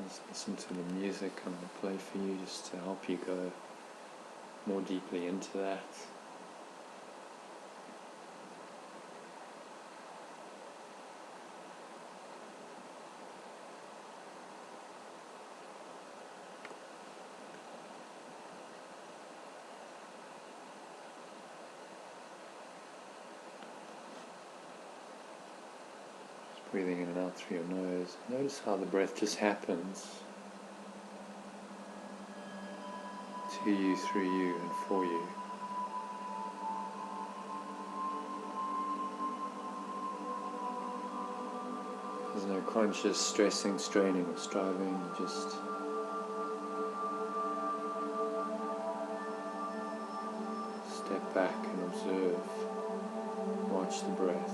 Just listen to the music I'm going to play for you just to help you go more deeply into that. Breathing in and out through your nose. Notice how the breath just happens to you, through you, and for you. There's no conscious stressing, straining, or striving. Just step back and observe. Watch the breath.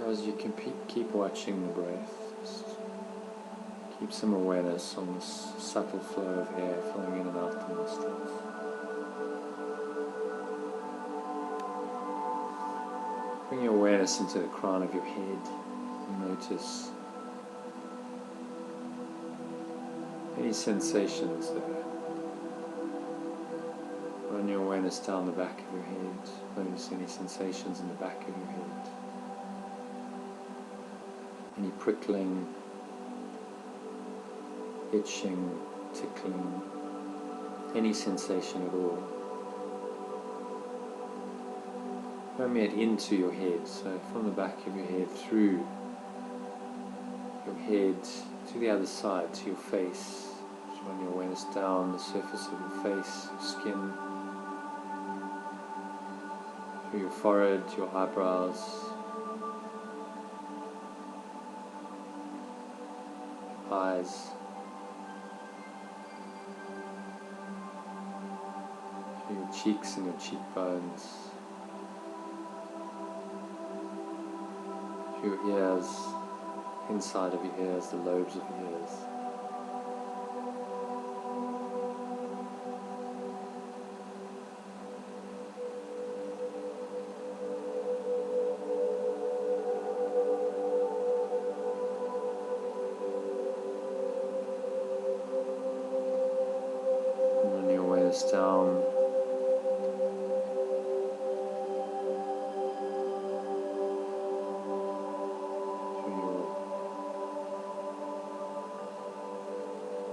As you can keep watching the breath, just keep some awareness on this subtle flow of air flowing in and out the nostrils. Bring your awareness into the crown of your head and notice any sensations there. Run your awareness down the back of your head. Notice any sensations in the back of your head. Any prickling, itching, tickling, any sensation at all. Permeate into your head, so from the back of your head, through your head, to the other side, to your face. Just run your awareness down the surface of your face, your skin, through your forehead, your eyebrows, eyes, through your cheeks and your cheekbones, through your ears, inside of your ears, the lobes of your ears. Down through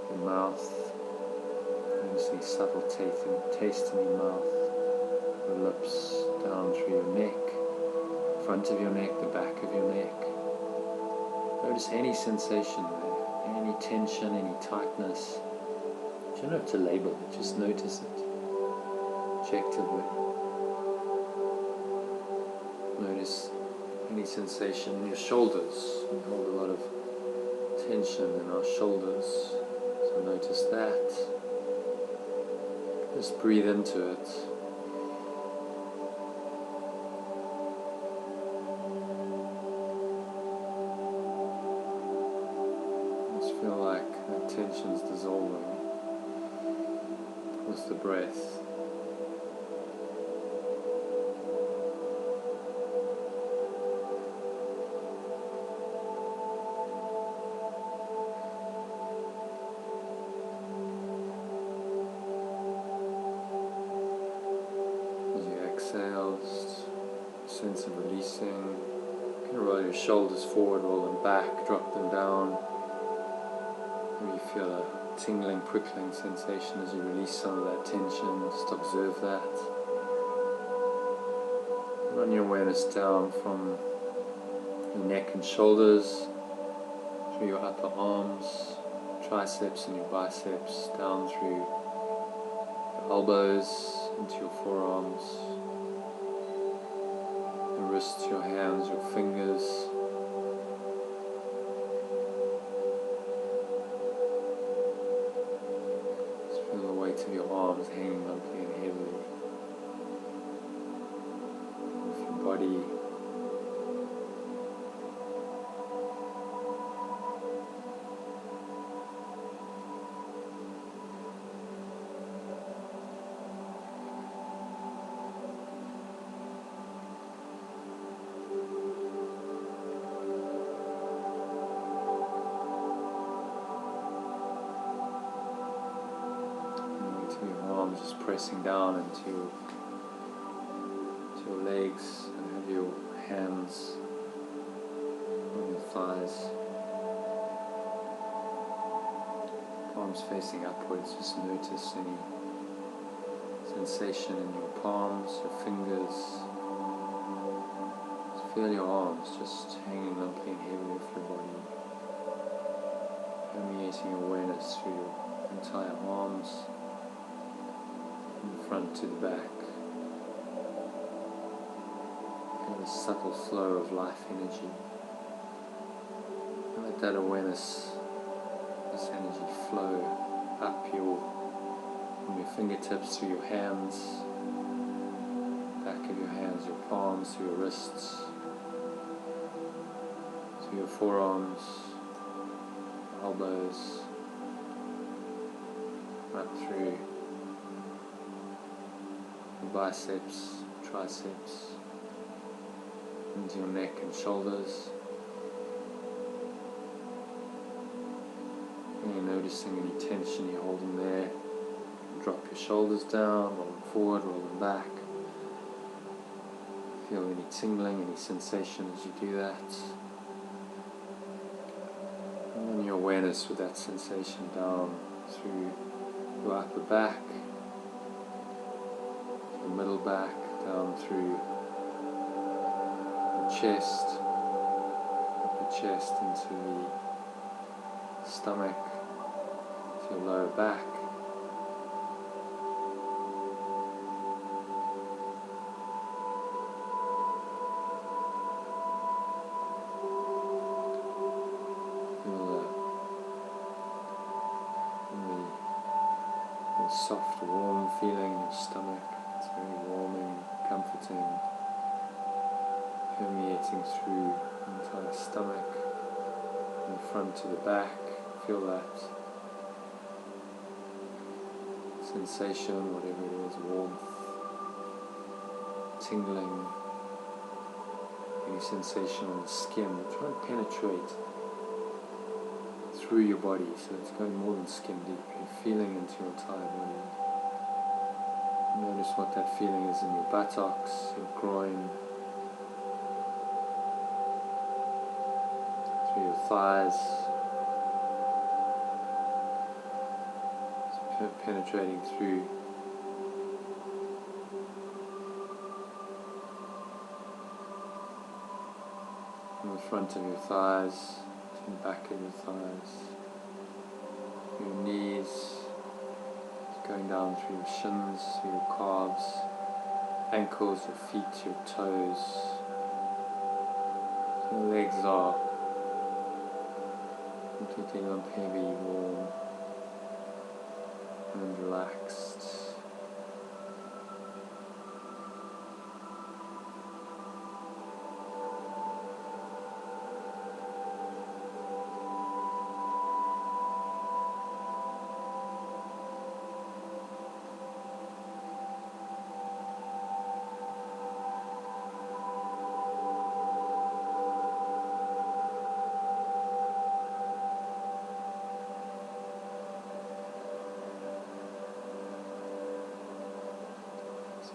your mouth, noticing subtle taste in your mouth, your lips, down through your neck, front of your neck, the back of your neck. Notice any sensation there, any tension, any tightness. You don't have to label it, just notice it objectively. Notice any sensation in your shoulders. We hold a lot of tension in our shoulders, so notice that. Just breathe into it. Just feel like that tension's dissolving with the breath. As you exhale, just a sense of releasing. You can roll your shoulders forward, roll them back, drop them down. Maybe you feel a tingling, prickling sensation as you release some of that tension. Just observe that. Run your awareness down from your neck and shoulders, through your upper arms, triceps and your biceps, down through your elbows, into your forearms, your wrists, your hands, your fingers. Of your arms hanging limply and heavily, with your body So your arms just pressing down into your legs, and have your hands on your thighs, palms facing upwards. Just notice any sensation in your palms, your fingers. Just feel your arms just hanging limply and heavily off your body, permeating awareness through your entire arms, from the front to the back. Feel a subtle flow of life energy. And let that awareness, this energy flow up from your fingertips through your hands, back of your hands, your palms, through your wrists, through your forearms, elbows, up through your biceps, triceps, into your neck and shoulders. And you're noticing any tension you're holding there. Drop your shoulders down, roll them forward, roll them back. Feel any tingling, any sensation as you do that. And your awareness with that sensation down through your upper back, your middle back, down through your chest, upper chest into the stomach, to your lower back. Soft, warm feeling in your stomach. It's very warming, comforting, permeating through the entire stomach, from the front to the back. Feel that sensation, whatever it is, warmth, tingling, any sensation on the skin. Try and penetrate through your body, so it's going more than skin deep. You're feeling into your entire body. Notice what that feeling is in your buttocks, your groin, through your thighs, penetrating through from the front of your thighs to the back of your thighs, your knees, going down through your shins, through your calves, ankles, your feet, your toes. Your legs are completely limp, heavy, warm, and relaxed.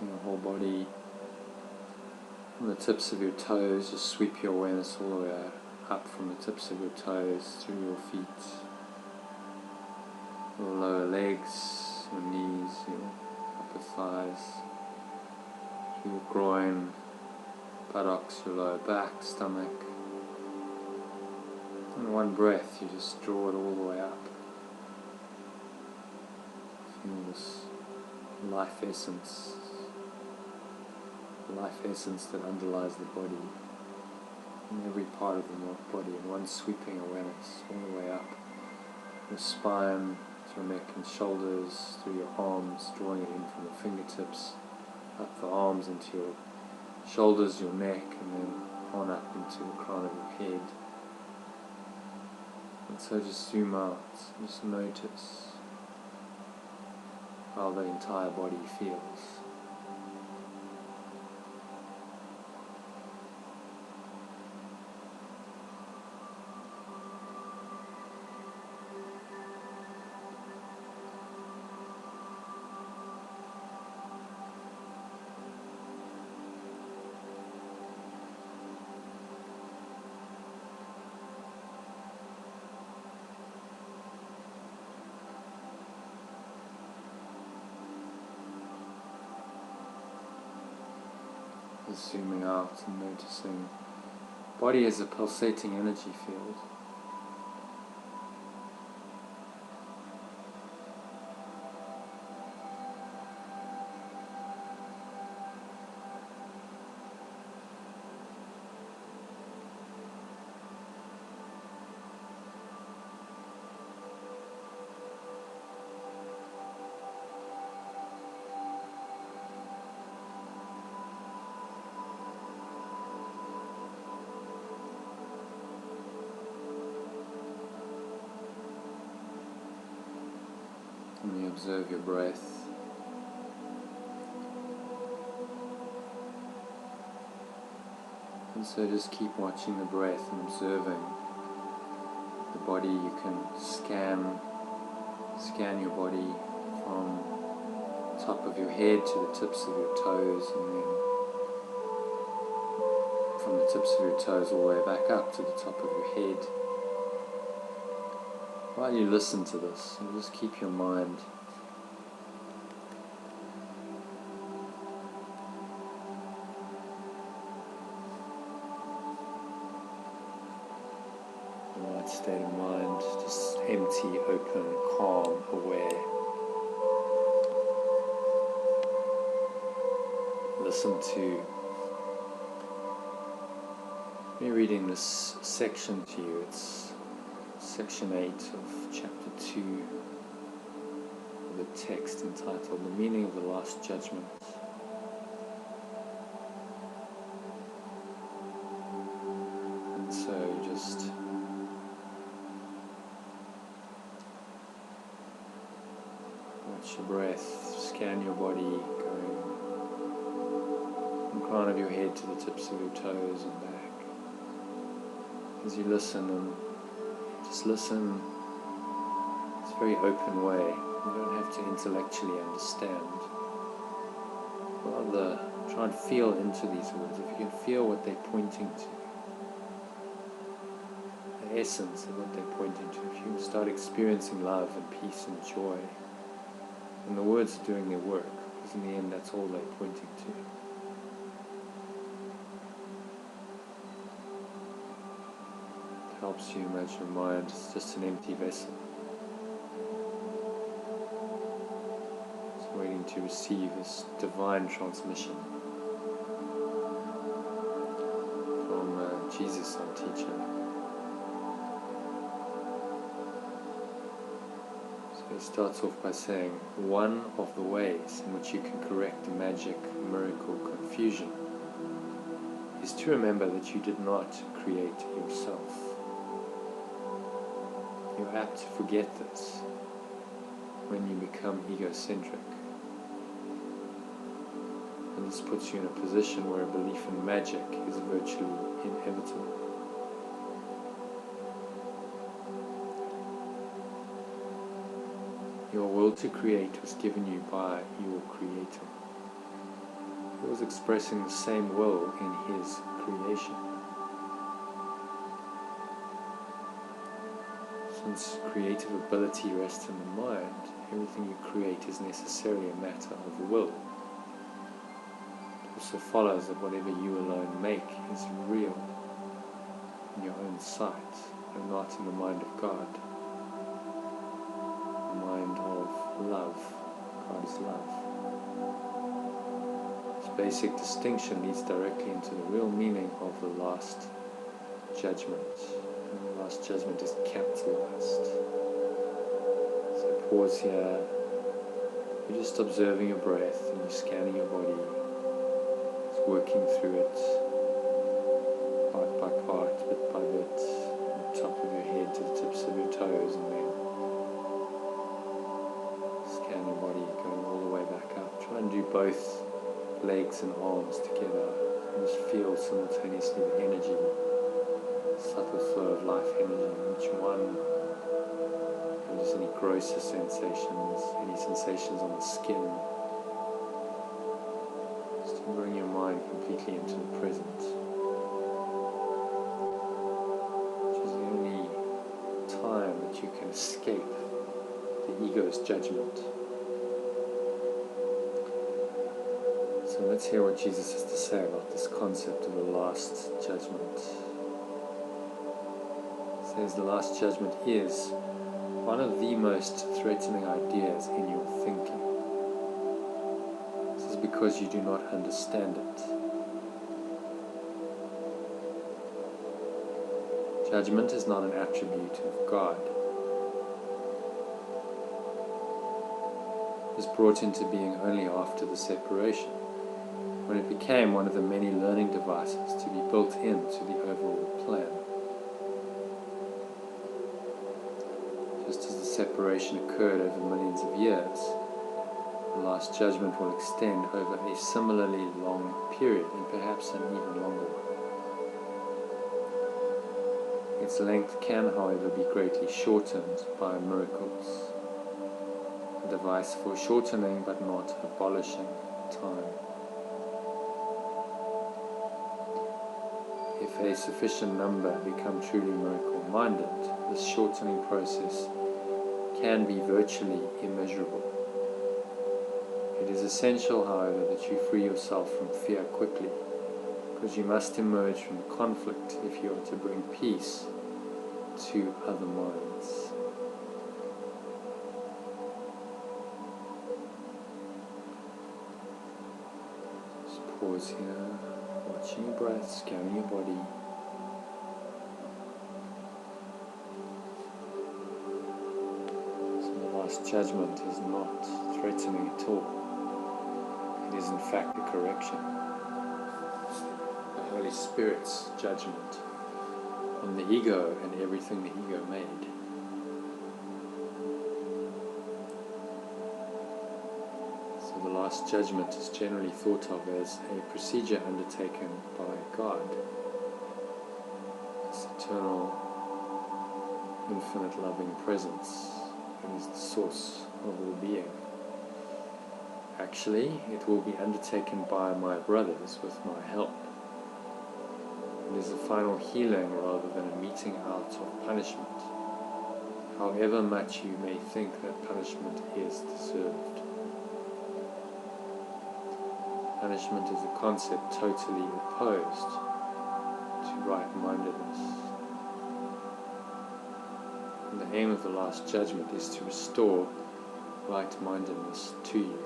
Your whole body, from the tips of your toes, just sweep your awareness all the way up from the tips of your toes, through your feet, your lower legs, your knees, your upper thighs, through your groin, buttocks, your lower back, stomach. In one breath, you just draw it all the way up. Feel this life essence. The life essence that underlies the body, in every part of the body, in one sweeping awareness, all the way up your spine, to your neck and shoulders, through your arms, drawing it in from the fingertips, up the arms into your shoulders, your neck, and then on up into the crown of your head. And so just zoom out, just notice how the entire body feels. Just zooming out and noticing body as a pulsating energy field. And you observe your breath. And so just keep watching the breath and observing the body. You can scan your body from the top of your head to the tips of your toes, and then from the tips of your toes all the way back up to the top of your head. While you listen to this, and just keep your mind in the right state of mind, just empty, open, calm, aware. Listen to me reading this section to you. It's Section 8 of Chapter 2 of the text entitled The Meaning of the Last Judgment. And so just watch your breath, scan your body, going from the crown of your head to the tips of your toes and back. As you listen, and just listen in a very open way. You don't have to intellectually understand. Rather, try and feel into these words. If you can feel what they're pointing to, the essence of what they're pointing to, if you can start experiencing love and peace and joy, and the words are doing their work, because in the end that's all they're pointing to. Helps you imagine your mind is just an empty vessel. It's waiting to receive this divine transmission from Jesus, our teacher. So he starts off by saying, one of the ways in which you can correct the magic, miracle, confusion is to remember that you did not create yourself. You're apt to forget this when you become egocentric. And this puts you in a position where a belief in magic is virtually inevitable. Your will to create was given you by your Creator. He was expressing the same will in His creation. Since creative ability rests in the mind, everything you create is necessarily a matter of will. It also follows that whatever you alone make is real in your own sight, and not in the mind of God. The mind of love. God is love. This basic distinction leads directly into the real meaning of the last judgment. And the last judgment is capitalized. So pause here. You're just observing your breath and you're scanning your body. It's working through it part by part, bit by bit, from the top of your head to the tips of your toes, and then scan your body going all the way back up. Try and do both legs and arms together and just feel simultaneously the energy, subtle flow of life energy in each one. And just any grosser sensations, any sensations on the skin, just to bring your mind completely into the present, which is the only time that you can escape the ego's judgment. So let's hear what Jesus has to say about this concept of the last judgment. He says the last judgment is one of the most threatening ideas in your thinking. This is because you do not understand it. Judgment is not an attribute of God. It was brought into being only after the separation, when it became one of the many learning devices to be built into the overall plan. Just as the separation occurred over millions of years, the last judgment will extend over a similarly long period, and perhaps an even longer one. Its length can, however, be greatly shortened by miracles, a device for shortening but not abolishing time. If a sufficient number become truly miracle-minded, this shortening process can be virtually immeasurable. It is essential, however, that you free yourself from fear quickly, because you must emerge from the conflict if you are to bring peace to other minds. Just pause here, watching your breath, scanning your body. So the last judgment is not threatening at all. It is in fact a correction. The Holy Spirit's judgment on the ego and everything the ego made. So the last judgment is generally thought of as a procedure undertaken by God, this eternal, infinite loving presence that is the source of all being. Actually, it will be undertaken by my brothers with my help. It is a final healing rather than a meting out of punishment, however much you may think that punishment is deserved. Punishment is a concept totally opposed to right-mindedness. And the aim of the last judgment is to restore right-mindedness to you.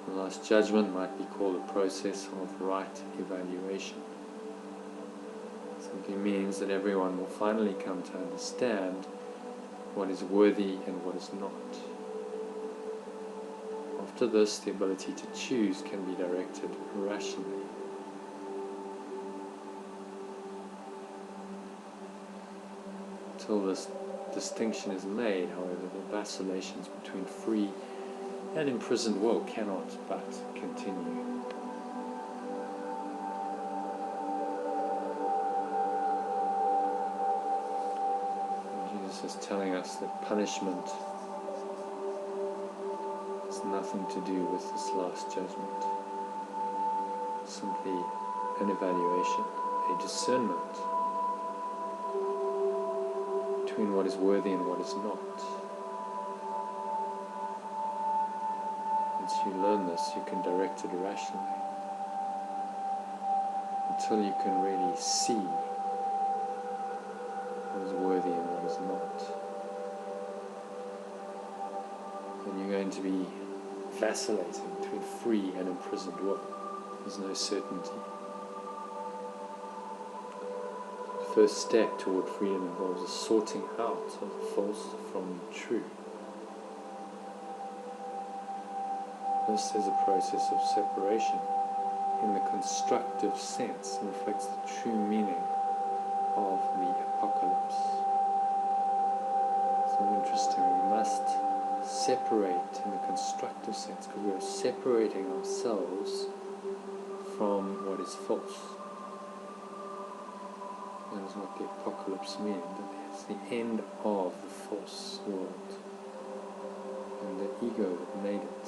The last judgment might be called a process of right evaluation. It simply means that everyone will finally come to understand what is worthy and what is not. After this, the ability to choose can be directed rationally. Until this distinction is made, however, the vacillations between free and imprisoned will cannot but continue. And Jesus is telling us that punishment has nothing to do with this last judgment. It's simply an evaluation, a discernment between what is worthy and what is not. Once you learn this, you can direct it rationally until you can really see what is worthy and what is not. And you're going to be vacillating between free and imprisoned will. There's no certainty. The first step toward freedom involves a sorting out of the false from the true. This is a process of separation in the constructive sense and reflects the true meaning of the apocalypse. So interesting, we must separate in the constructive sense because we are separating ourselves from what is false. That is what the apocalypse means, that it's the end of the false world and the ego that made it.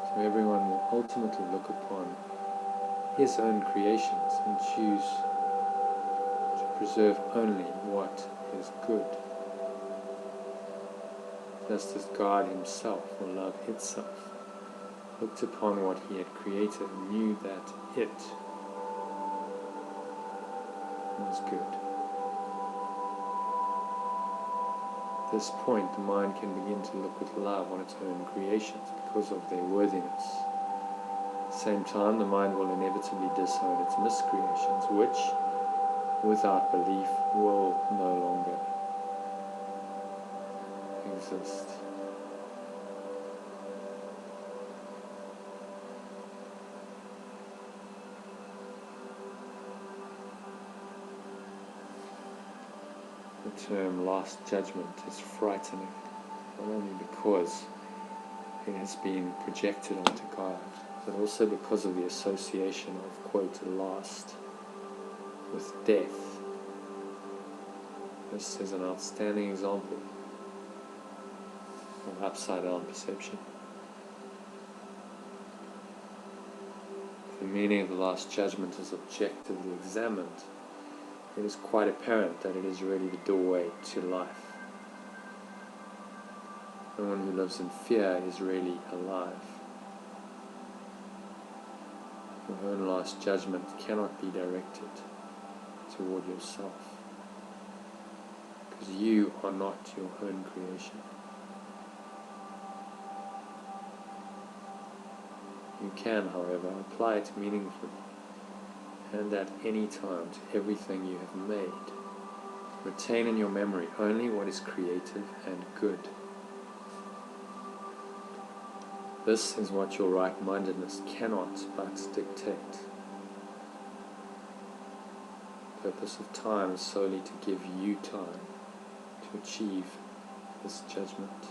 So everyone will ultimately look upon his own creations and choose to preserve only what is good. just as God himself, or love itself, looked upon what he had created and knew that it was good. At this point, the mind can begin to look with love on its own creations because of their worthiness. At the same time, the mind will inevitably disown its miscreations, which, without belief, will no longer exist. The term last judgment is frightening, not only because it has been projected onto God, but also because of the association of, quote, last with death. This is an outstanding example of upside down perception. If the meaning of the last judgment is objectively examined, it is quite apparent that it is really the doorway to life. No one who lives in fear is really alive. Your own last judgment cannot be directed toward yourself, because you are not your own creation. You can, however, apply it meaningfully and at any time to everything you have made. Retain in your memory only what is creative and good. This is what your right-mindedness cannot but dictate. The purpose of time is solely to give you time to achieve this judgment.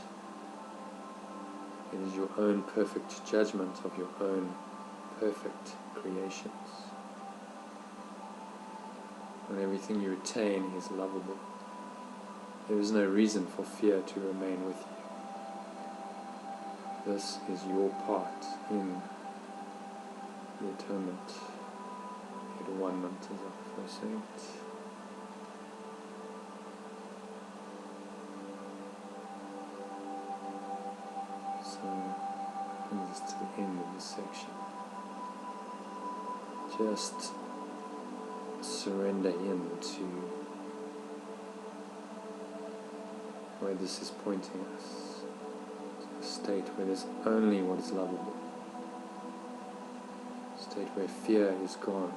It is your own perfect judgment of your own perfect creations. And everything you retain is lovable. There is no reason for fear to remain with you. This is your part in the atonement, the one-ment, as I first said. So, brings us to the end of this section. Just surrender into where this is pointing us, to a state where there's only what is lovable, a state where fear is gone,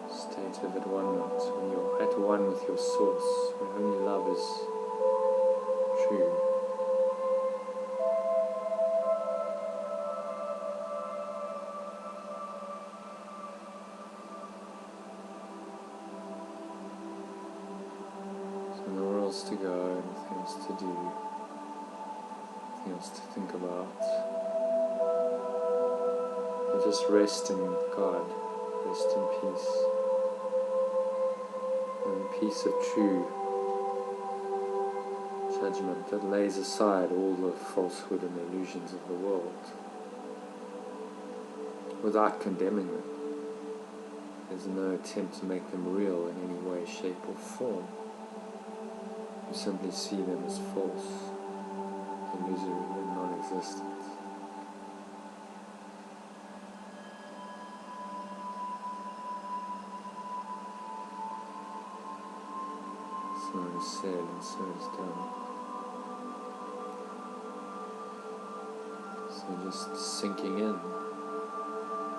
a state of at-one-ment, when you're at one with your source, where only love is true. To go, anything else to do, anything else to think about. You just rest in God, rest in peace, and the peace of true judgment that lays aside all the falsehood and illusions of the world without condemning them. There's no attempt to make them real in any way, shape or form. You simply see them as false, illusory, and non-existent. So is said and so is done. So just sinking in,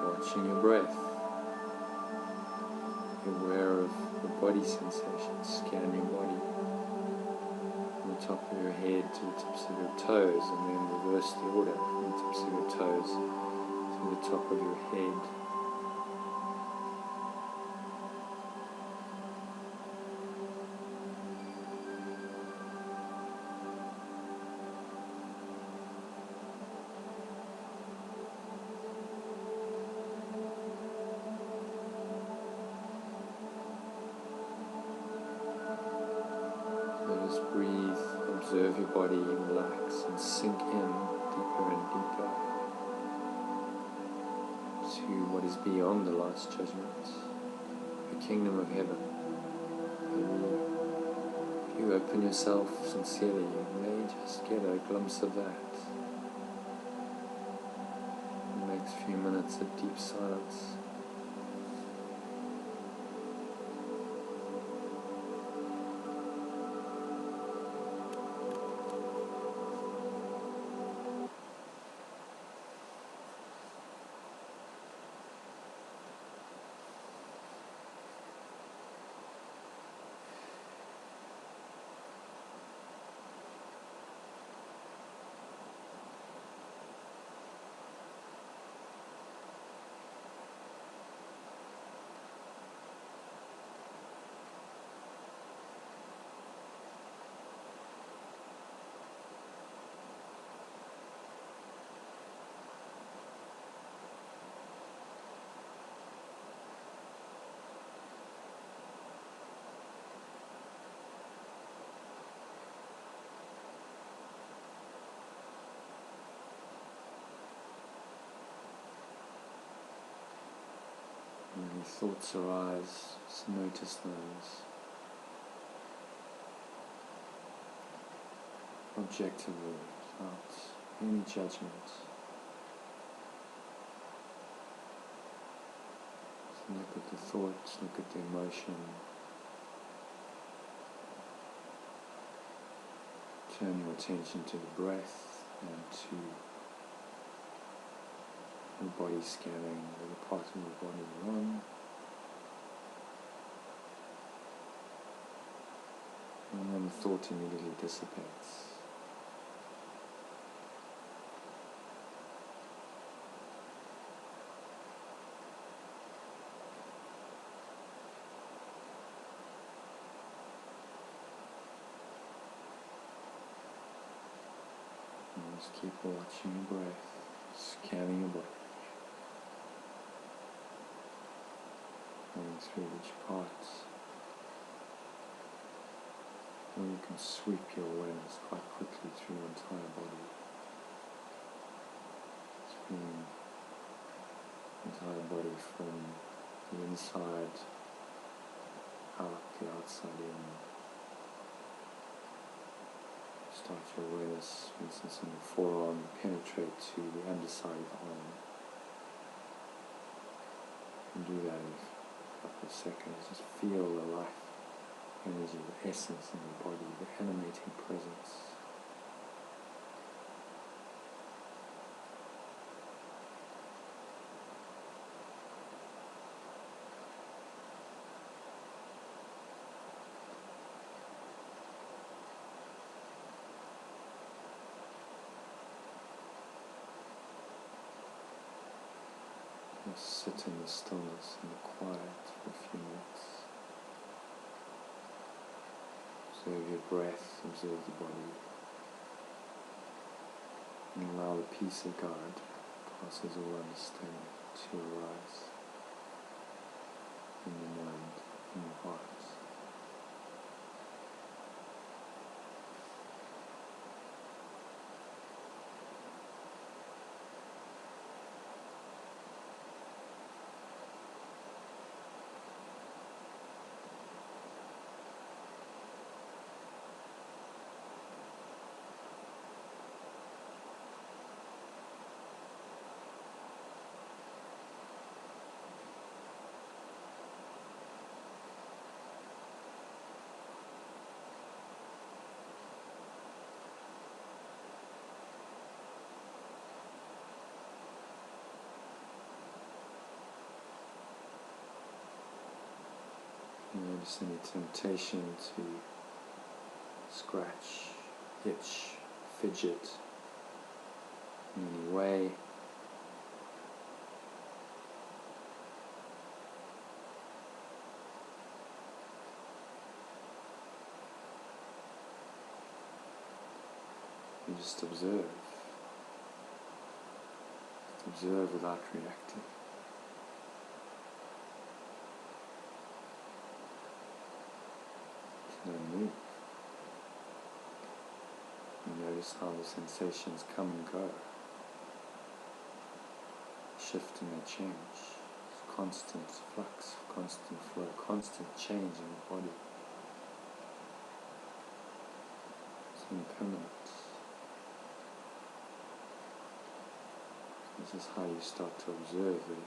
watching your breath. Be aware of the body sensations, scan your body. From the top of your head to the tips of your toes, and then reverse the order from the tips of your toes to the top of your head. So just breathe, observe your body, relax and sink in deeper and deeper. to what is beyond the last judgment, the kingdom of heaven. If you open yourself sincerely, you may just get a glimpse of that. The next few minutes of deep silence. When any thoughts arise, just notice those objectively, without any judgment. Just look at the thoughts, look at the emotion. Turn your attention to the breath and to your body scanning the part of your body you're on. And then the thought immediately dissipates. And just keep watching your breath, scanning your body. Going through each part, or you can sweep your awareness quite quickly through your entire body. Just bringing the entire body from the inside out, the outside in. Start your awareness, for instance, in the forearm, penetrate to the underside of the arm. And do that in a couple of seconds. Just feel the life energy, the essence in your body, the animating presence. Just sit in the stillness and the quiet for a few minutes. Observe your breath, observe the body, and allow the peace of God, passes all understanding, to arise in your mind, in your heart. Notice any temptation to scratch, itch, fidget in any way. You just observe. Observe without reacting. No move. You notice how the sensations come and go, shift and they change. It's constant flux, constant flow, constant change in the body. It's impermanent. This is how you start to observe the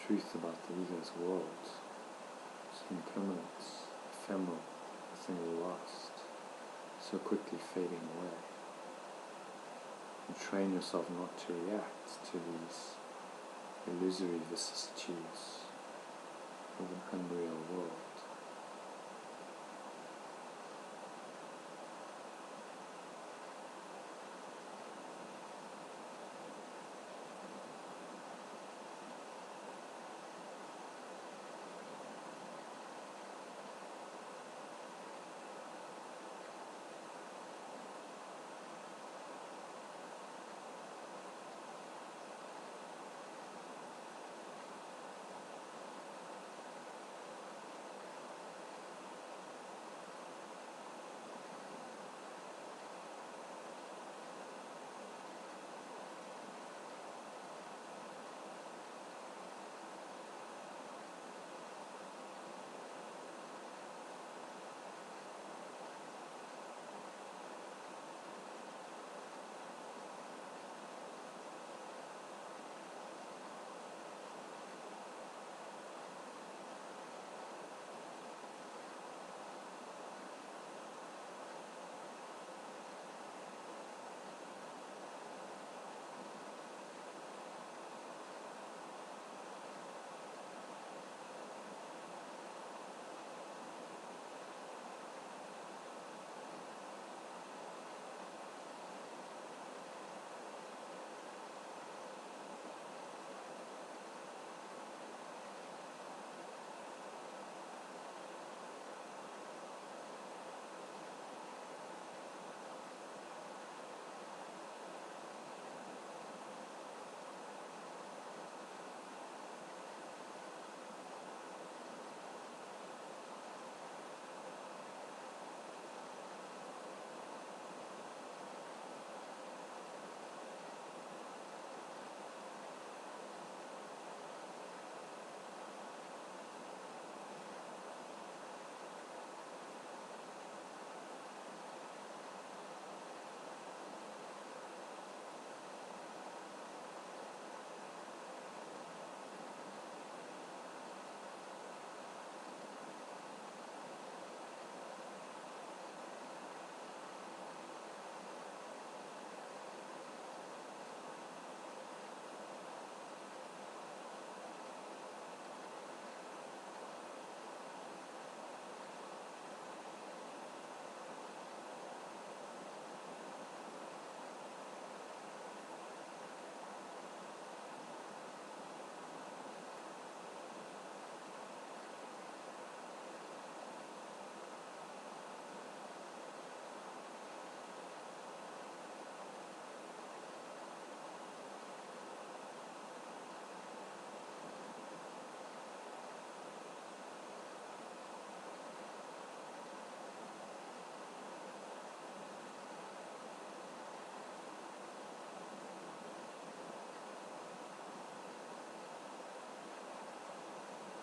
truth about the ego's world. It's impermanent, ephemeral, a thing lost, so quickly fading away. And train yourself not to react to these illusory vicissitudes of an unreal world.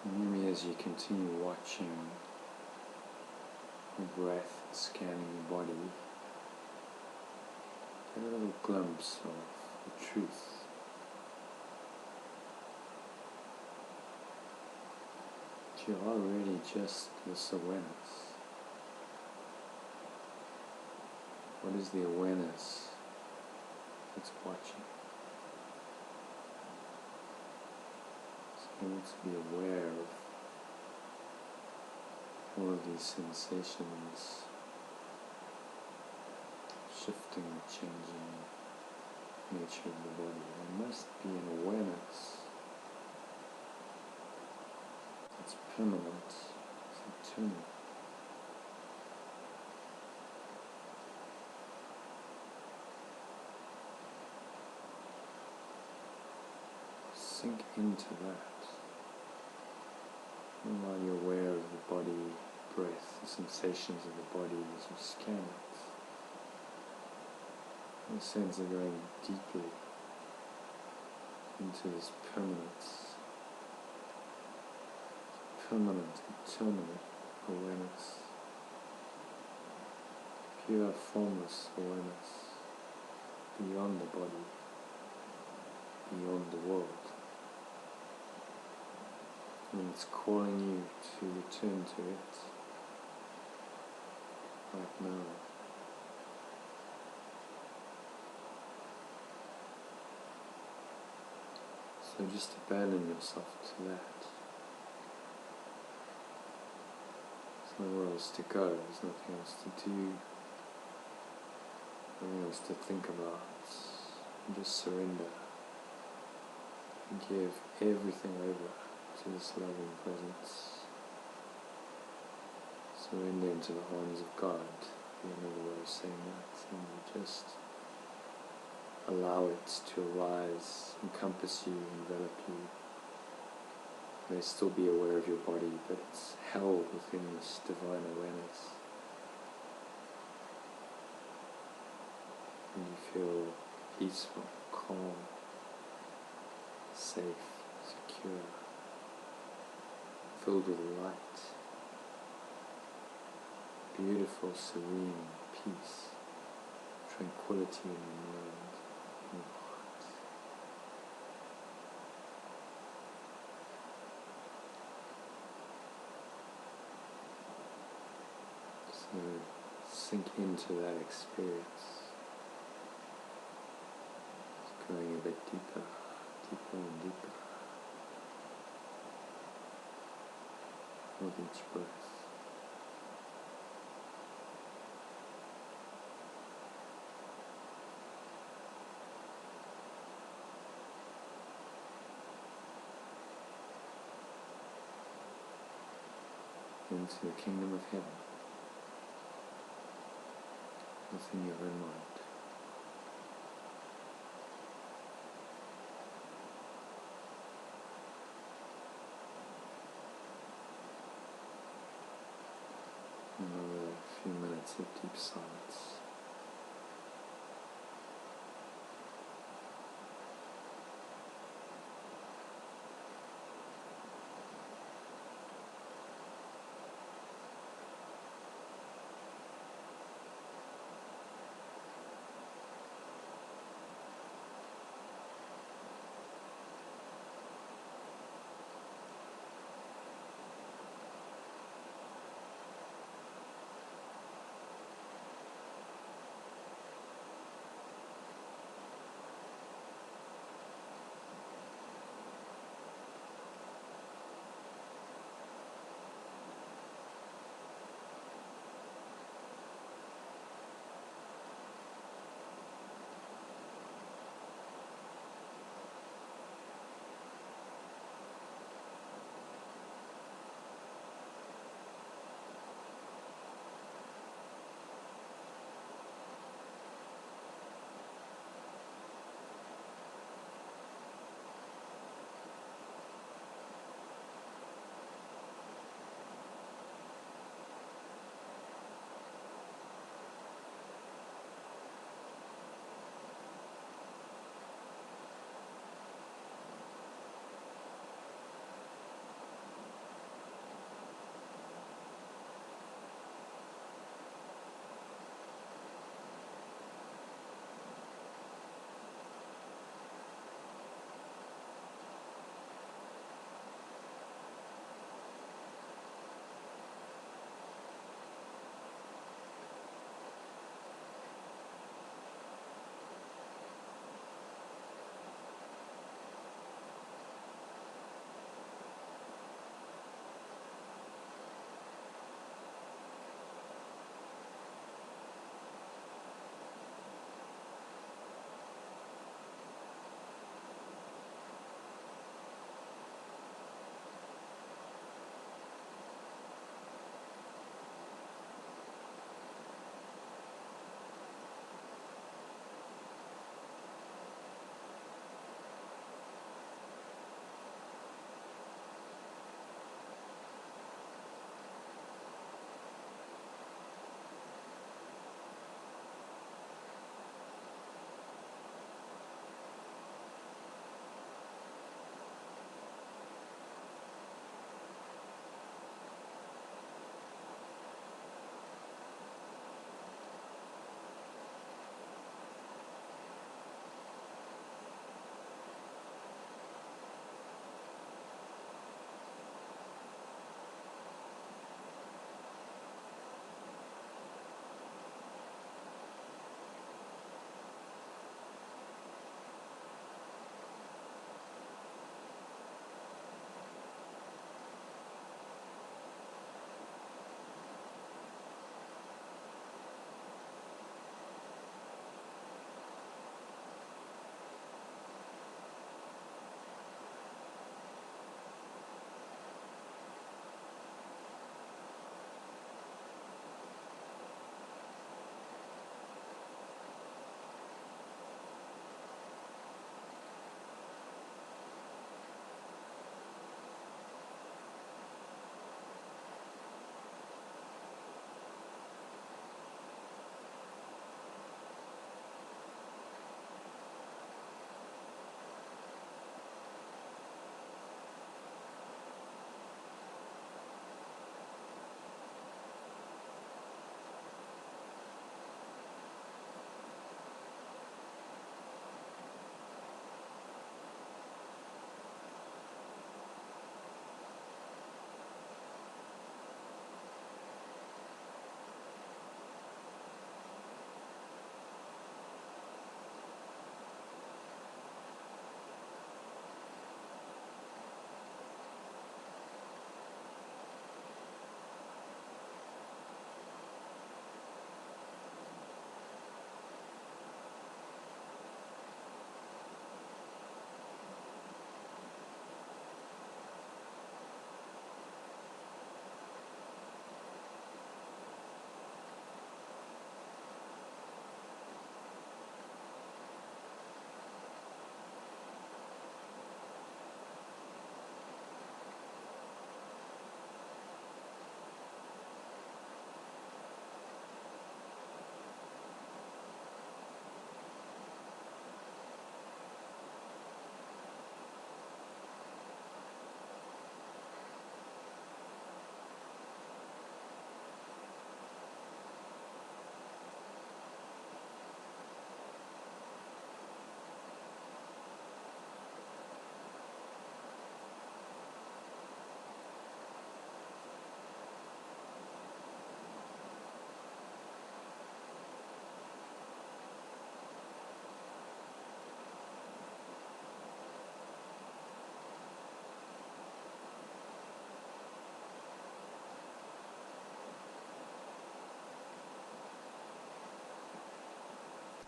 Maybe as you continue watching the breath scanning the body, get a little glimpse of the truth. You are really just this awareness. What is the awareness that's watching? It's able to be aware of all of these sensations, shifting, changing nature of the body. There must be an awareness that's permanent, it's eternal. Sink into that. And while you're aware of the body, breath, the sensations of the body as you scan it, the sense of going deeply into this permanence, permanent, eternal awareness, pure formless awareness, beyond the body, beyond the world. And it's calling you to return to it right now. So just abandon yourself to that. There's nowhere else to go, there's nothing else to do, nothing else to think about. And just surrender and give everything over to this loving presence. Surrender into the arms of God, another way of saying that, and you just allow it to arise, encompass you, envelop you. You may still be aware of your body, but it's held within this divine awareness. And you feel peaceful, calm, safe, secure, filled with light, beautiful, serene peace, tranquility in your mind, in your heart. So sink into that experience. It's going a bit deeper, deeper and deeper with each breath. Into the kingdom of heaven within your own mind. Another few minutes of deep silence.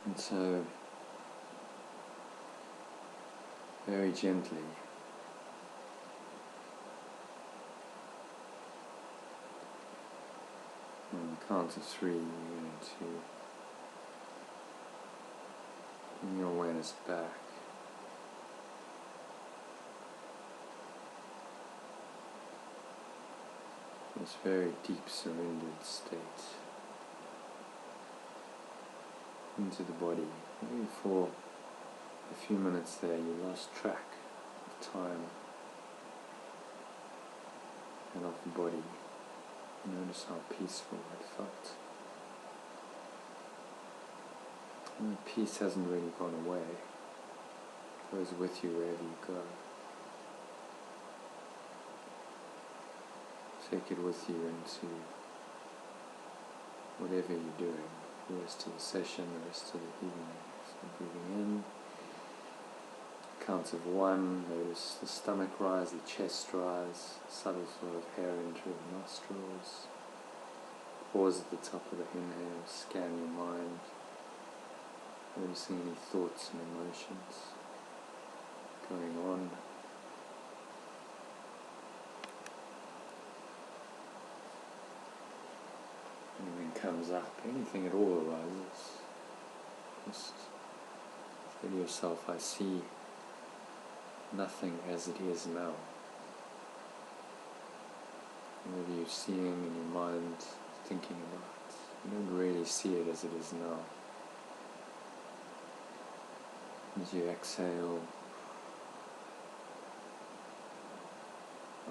And so, very gently, on the count of 3, you're going to bring your awareness back. This very deep surrendered state into the body. Maybe for a few minutes there you lost track of time and of the body. Notice how peaceful it felt. And the peace hasn't really gone away. It goes with you wherever you go. Take it with you into whatever you're doing, the rest of the session, the rest of the evening. So breathing in, count of 1, notice the stomach rise, the chest rise, subtle flow of air into the nostrils. Pause at the top of the inhale, scan your mind, noticing any thoughts and emotions going on. Anything comes up, anything at all arises, just say to yourself, I see nothing as it is now. Whatever you're seeing in your mind, thinking about, you don't really see it as it is now. As you exhale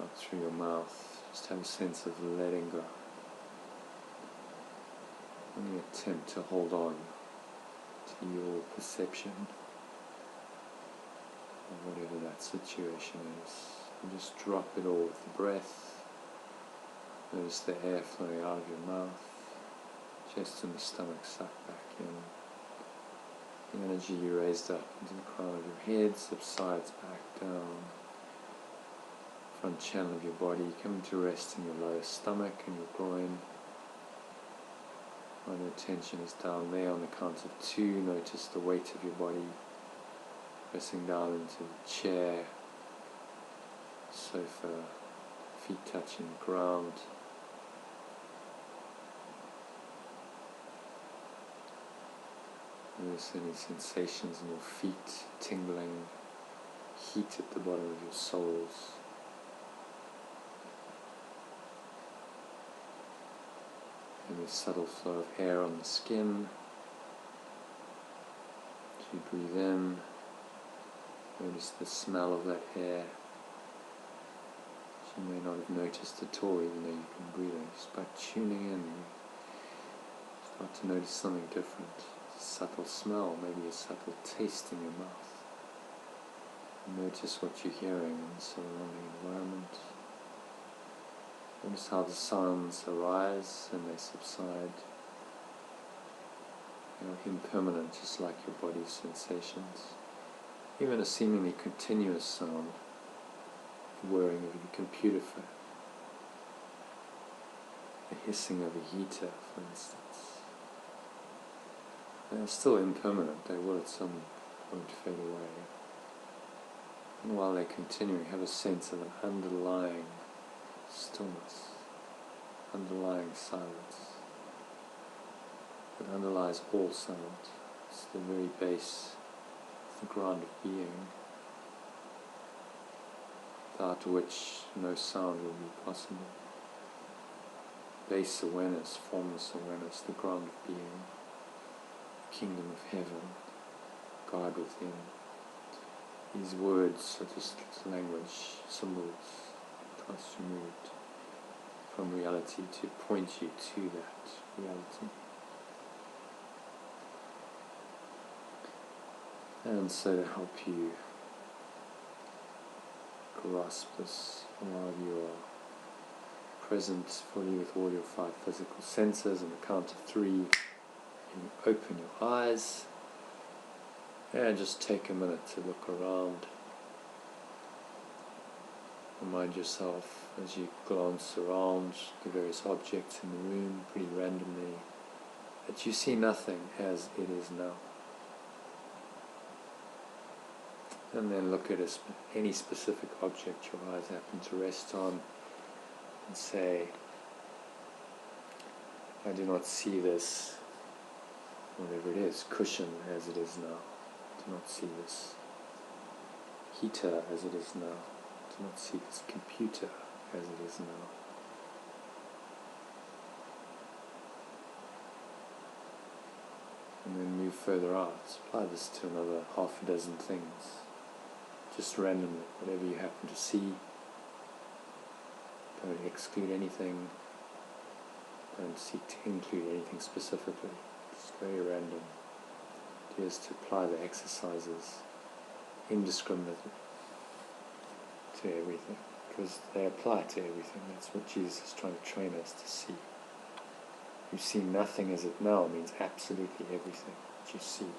out through your mouth, just have a sense of letting go. Any attempt to hold on to your perception of whatever that situation is. And just drop it all with the breath. Notice the air flowing out of your mouth, chest and the stomach sucked back in. The energy you raised up into the crown of your head subsides back down. Front channel of your body coming to rest in your lower stomach and your groin. When your attention is down there, on the count of 2, notice the weight of your body pressing down into the chair, sofa, feet touching the ground. Notice any sensations in your feet, tingling, heat at the bottom of your soles. And the subtle flow of air on the skin. As you breathe in, notice the smell of that air, which you may not have noticed at all, even though you've been breathing. Just by tuning in, you start to notice something different. A subtle smell, maybe a subtle taste in your mouth. Notice what you're hearing in the surrounding environment. Notice how the sounds arise and they subside. They are impermanent, just like your body's sensations. Even a seemingly continuous sound, the whirring of your computer fan, the hissing of a heater, for instance. They are still impermanent, they will at some point fade away. And while they're continuing, have a sense of an underlying stillness, underlying silence that underlies all sound. It's the very base, it's the ground of being, without which no sound will be possible. Base awareness, formless awareness, the ground of being, kingdom of heaven, God within. These words are just language, symbols, transmuted from reality to point you to that reality. And so to help you grasp this while you are present fully with all your 5 physical senses, on the count of 3, you open your eyes and just take a minute to look around. Remind yourself as you glance around the various objects in the room pretty randomly that you see nothing as it is now. And then look at any specific object your eyes happen to rest on and say, I do not see this, whatever it is, cushion as it is now. I do not see this heater as it is now. I do not see this computer as it is now. And then move further out. Apply this to another half a dozen things. Just randomly, whatever you happen to see. Don't exclude anything. Don't seek to include anything specifically. Just very random. The idea is to apply the exercises indiscriminately to everything, because they apply to everything. That's what Jesus is trying to train us to see. You see nothing as it now means absolutely everything that you see,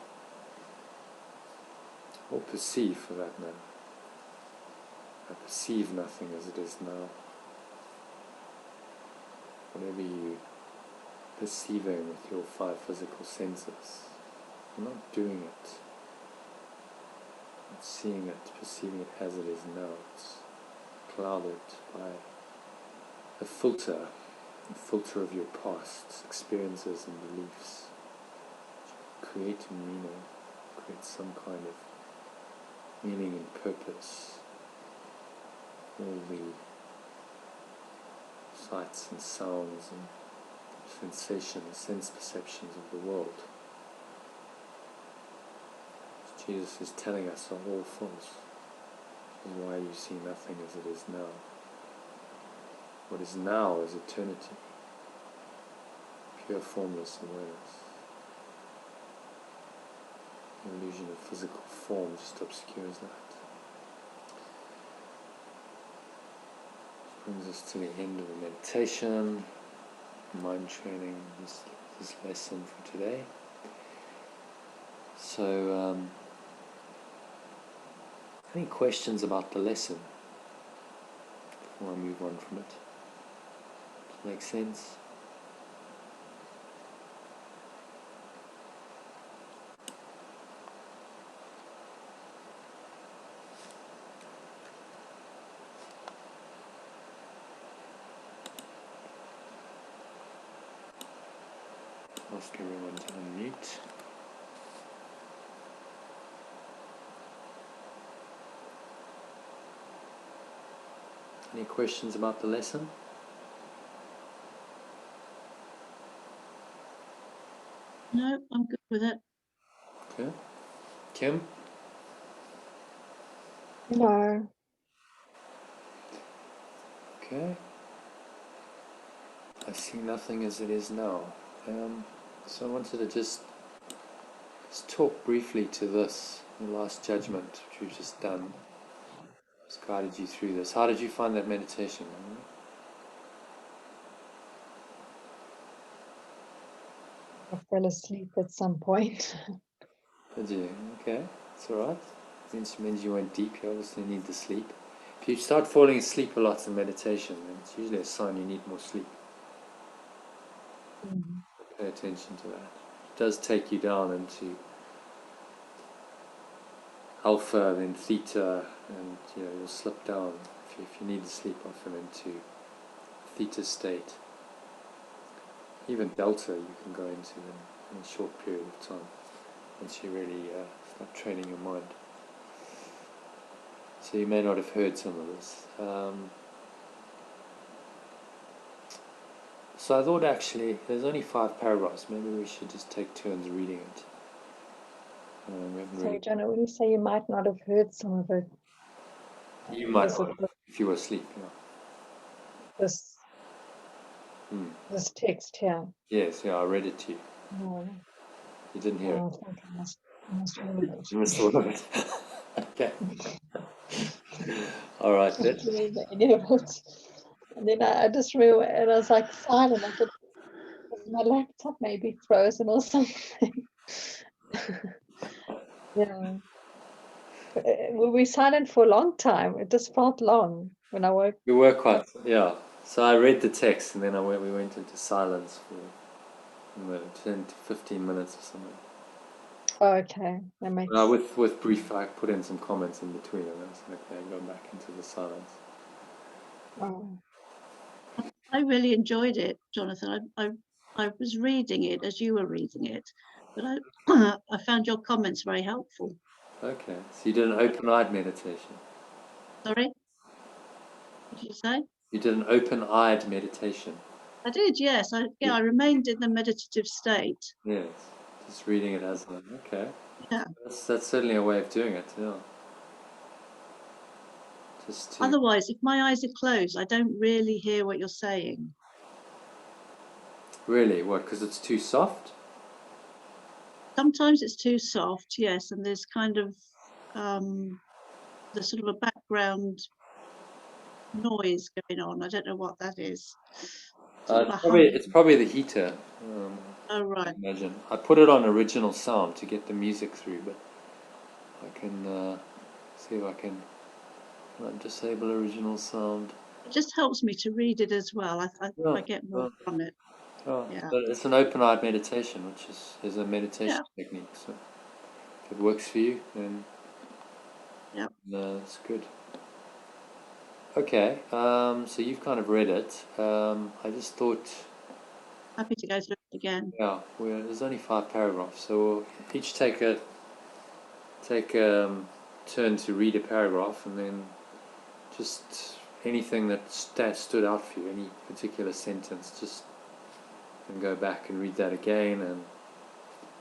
or perceive for that matter. I perceive nothing as it is now. Whatever you perceiving with your 5 physical senses, you're not doing it. Not seeing it, perceiving it as it is now. It's clouded by a filter of your past experiences and beliefs. Create a meaning, create some kind of meaning and purpose. All the sights and sounds and sensations, sense perceptions of the world, as Jesus is telling us, are all false. This is why you see nothing as it is now. What is now is eternity, pure formless awareness. The illusion of physical form just obscures that. This brings us to the end of the meditation, mind training, this lesson for today. So, any questions about the lesson before I move on from it? Does it make sense? Ask everyone to unmute. Any questions about the lesson? No, I'm good with it. Okay. Kim? No. Okay. I see nothing as it is now. So I wanted to just talk briefly to this, the last judgment, which we've just done. Just guided you through this. How did you find that meditation? I fell asleep at some point. Did you? Okay, that's alright. Means you went deep. You obviously need the sleep. If you start falling asleep a lot in meditation, then it's usually a sign you need more sleep. Pay attention to that. It does take you down into alpha, then theta, and you'll slip down if you need to sleep often into theta state. Even delta you can go into in a short period of time once you really start training your mind. So you may not have heard some of this. So I thought actually there's only 5 paragraphs. Maybe we should just take turns reading it. So, Jono, when you say you might not have heard some of it, You might not, if you were asleep. This text here. Yes, I read it to you. No. You didn't hear it. I think I missed all of it. You missed all of it. Okay. All right. I don't remember any of it. And then I just remember, and I was like silent. I thought, was my laptop maybe frozen or something? Yeah. We were silent for a long time. It just felt long when I woke. We were quite, yeah. So I read the text and then we went into silence for 10 to 15 minutes or something. Okay, that makes with brief, I put in some comments in between, and I was like, okay, go back into the silence. oh, I really enjoyed it, Jonathan. I was reading it as you were reading it, but I found your comments very helpful. Okay, so you did an open-eyed meditation. Sorry, what did you say? You did an open-eyed meditation. I did, yes. I remained in the meditative state. Yes, just reading it as a, okay. Yeah. That's certainly a way of doing it, yeah. Just to, Otherwise, if my eyes are closed, I don't really hear what you're saying. really, what, because it's too soft? Sometimes it's too soft, yes, and there's kind of there's sort of a background noise going on. I don't know what that is. Sort of a humming. It's probably the heater. Oh, right. I imagine. I put it on original sound to get the music through, but I can see if I can disable original sound. It just helps me to read it as well. I get more from it. Oh, Yeah. but it's an open-eyed meditation, which is a meditation technique. So if it works for you, then it's good. Okay, so you've kind of read it. I just thought, Happy to go through it again. yeah, there's only 5 paragraphs, so we'll each take a turn to read a paragraph, and then just anything that stood out for you, any particular sentence, just and go back and read that again, and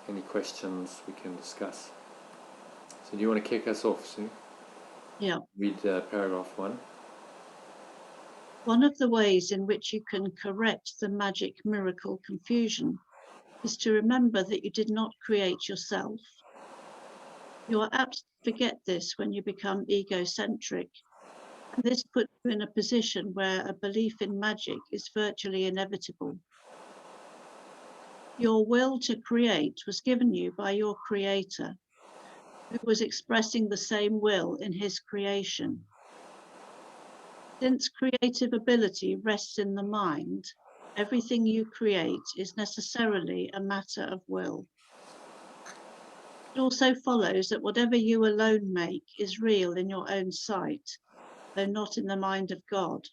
any questions we can discuss. So do you want to kick us off, Sue? Yeah. Read paragraph 1. One of the ways in which you can correct the magic miracle confusion is to remember that you did not create yourself. You are apt to forget this when you become egocentric, and this puts you in a position where a belief in magic is virtually inevitable. Your will to create was given you by your creator, who was expressing the same will in his creation. Since creative ability rests in the mind, everything you create is necessarily a matter of will. It also follows that whatever you alone make is real in your own sight, though not in the mind of God.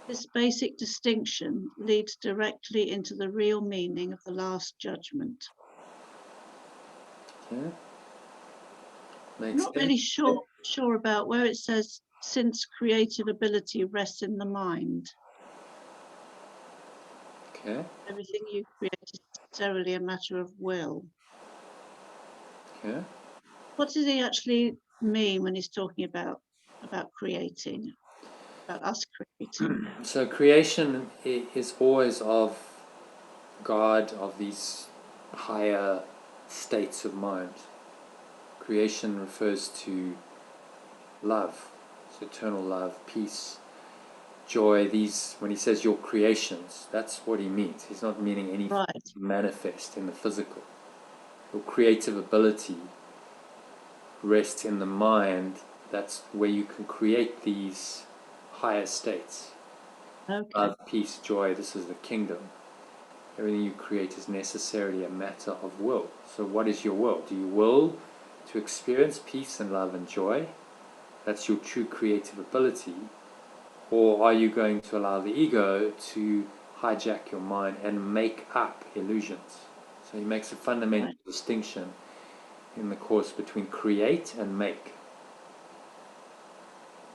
This basic distinction leads directly into the real meaning of the Last Judgment. Okay. I'm not really sure about where it says, since creative ability rests in the mind. Okay. Everything you create is necessarily a matter of will. Okay. What does he actually mean when he's talking about creating, about us creating? So creation is always of God, of these higher states of mind. Creation refers to love, it's eternal love, peace, joy. These, when he says your creations, that's what he means. He's not meaning anything manifest in the physical. Your creative ability rests in the mind. That's where you can create these higher states. Okay. Love, peace, joy, this is the kingdom. Everything you create is necessarily a matter of will. So what is your will? Do you will to experience peace and love and joy? That's your true creative ability. Or are you going to allow the ego to hijack your mind and make up illusions? So he makes a fundamental distinction in the course between create and make.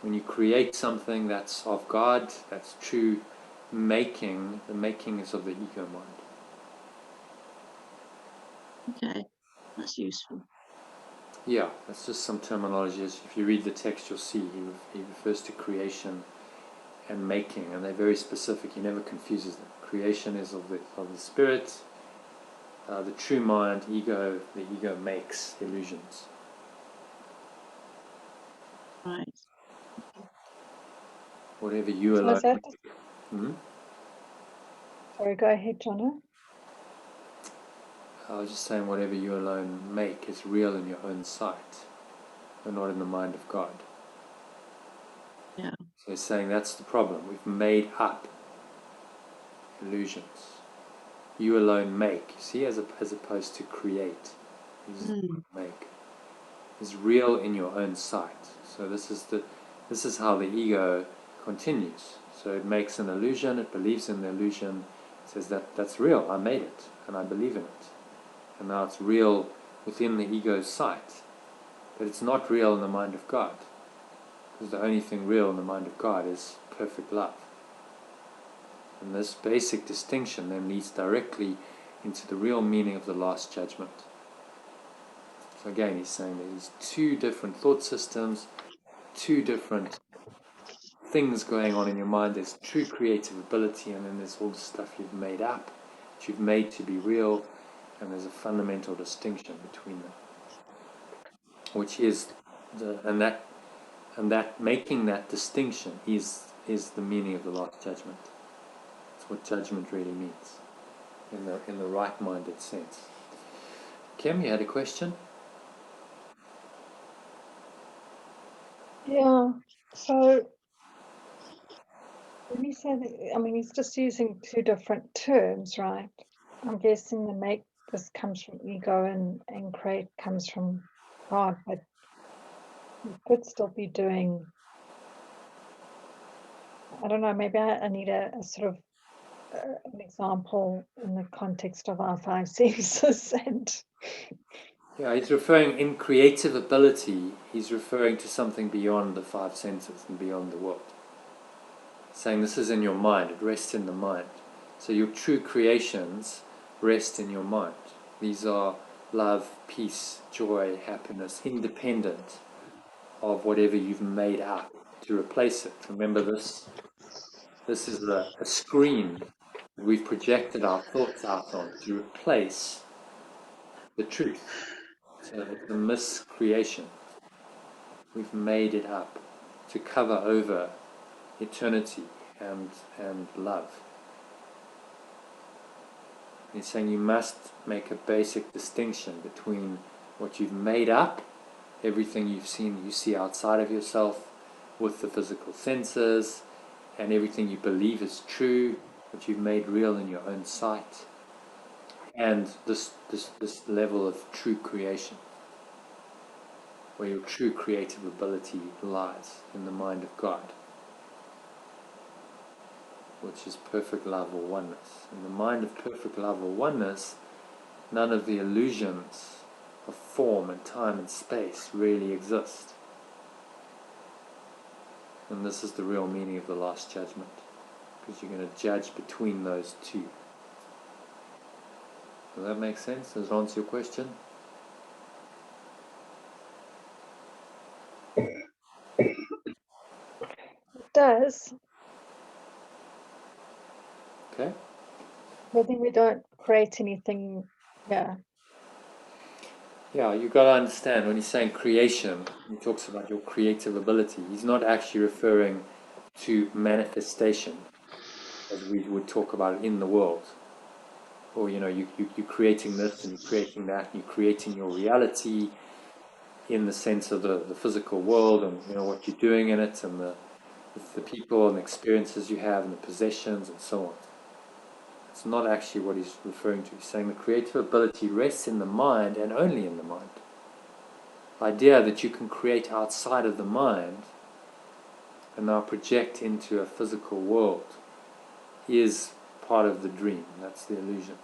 When you create something that's of God, that's true making, the making is of the ego mind. Okay, that's useful. Yeah, that's just some terminology. If you read the text, you'll see he refers to creation and making, and they're very specific. He never confuses them. Creation is of the spirit, the true mind. Ego, the ego makes illusions. Right. Whatever you so alone. is that Hmm? Sorry, go ahead, Jono. I was just saying, whatever you alone make is real in your own sight, but not in the mind of God. Yeah. So he's saying that's the problem. We've made up illusions. You alone make, see, as opposed to create. make, is real in your own sight. So this is how the ego continues. So it makes an illusion, it believes in the illusion, says that's real, I made it, and I believe in it. And now it's real within the ego's sight. But it's not real in the mind of God. Because the only thing real in the mind of God is perfect love. And this basic distinction then leads directly into the real meaning of the last judgment. So again, he's saying that these two different thought systems, two different things going on in your mind. There's true creative ability, and then there's all the stuff you've made up, that you've made to be real, and there's a fundamental distinction between them, which is and that making that distinction is the meaning of the last judgment. It's what judgment really means in the right-minded sense. Kim, you had a question? Yeah. So when he said, I mean, he's just using two different terms, right? I'm guessing the make this comes from ego and create comes from God, but you could still be doing, I don't know, maybe I need a sort of an example in the context of our five senses. And Yeah, he's referring, in creative ability, he's referring to something beyond the five senses and beyond the world. Saying this is in your mind, it rests in the mind. So your true creations rest in your mind. These are love, peace, joy, happiness, independent of whatever you've made up to replace it. Remember this is a screen that we've projected our thoughts out on to replace the truth. So it's a miscreation. We've made it up to cover over eternity and love. He's saying you must make a basic distinction between what you've made up, everything you see outside of yourself with the physical senses, and everything you believe is true, what you've made real in your own sight, and this level of true creation, where your true creative ability lies in the mind of God, which is perfect love or oneness. In the mind of perfect love or oneness, none of the illusions of form and time and space really exist. And this is the real meaning of the last judgment, because you're going to judge between those two. Does that make sense? Does it answer your question? it does, Okay. but then we don't create anything. Yeah. Yeah, you've got to understand, when he's saying creation, he talks about your creative ability. He's not actually referring to manifestation, as we would talk about it in the world. Or, you're creating this and you're creating that, and you're creating your reality in the sense of the physical world, and what you're doing in it, and the people and the experiences you have and the possessions and so on. It's not actually what he's referring to. He's saying the creative ability rests in the mind and only in the mind. The idea that you can create outside of the mind and now project into a physical world is part of the dream. That's the illusion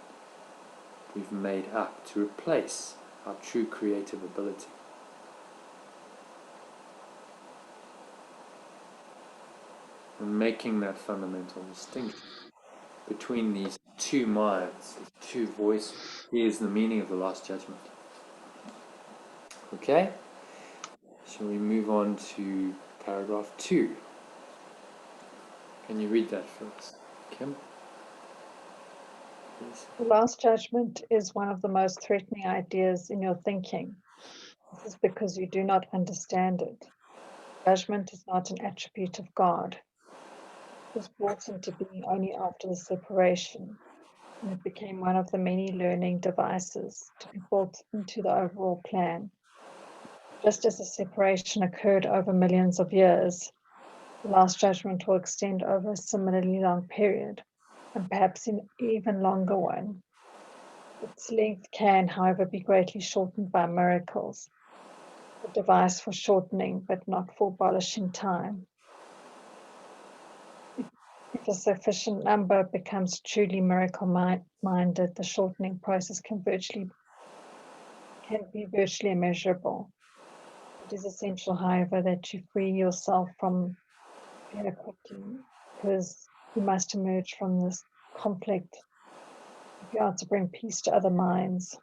we've made up to replace our true creative ability. And making that fundamental distinction between these two minds, these two voices, is the meaning of the last judgment. Okay? Shall we move on to paragraph 2? Can you read that for us, Kim? Please. The last judgment is one of the most threatening ideas in your thinking. This is because you do not understand it. Judgment is not an attribute of God. It was brought into being only after the separation, and it became one of the many learning devices to be built into the overall plan. Just as the separation occurred over millions of years, the last judgment will extend over a similarly long period, and perhaps an even longer one. Its length can, however, be greatly shortened by miracles, a device for shortening but not for abolishing time. If a sufficient number becomes truly miracle-minded, the shortening process can be virtually immeasurable. It is essential, however, that you free yourself from fear quickly, because you must emerge from this conflict if you are to bring peace to other minds.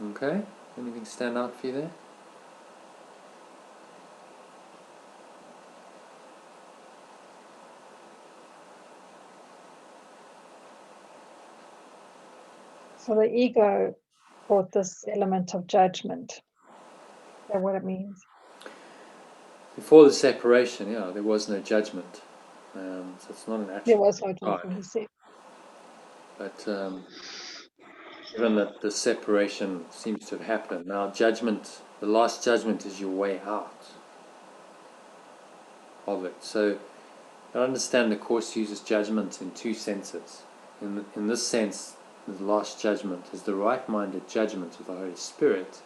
Okay, anything stand out for you there? So the ego brought this element of judgment. Is that what it means? Before the separation, yeah, there was no judgment. So it's not an attribute. There was no judgment, Right. he said. But given that the separation seems to have happened, now judgment, the last judgment is your way out of it. So I understand the Course uses judgment in two senses. In this sense, the last judgment is the right-minded judgment of the Holy Spirit,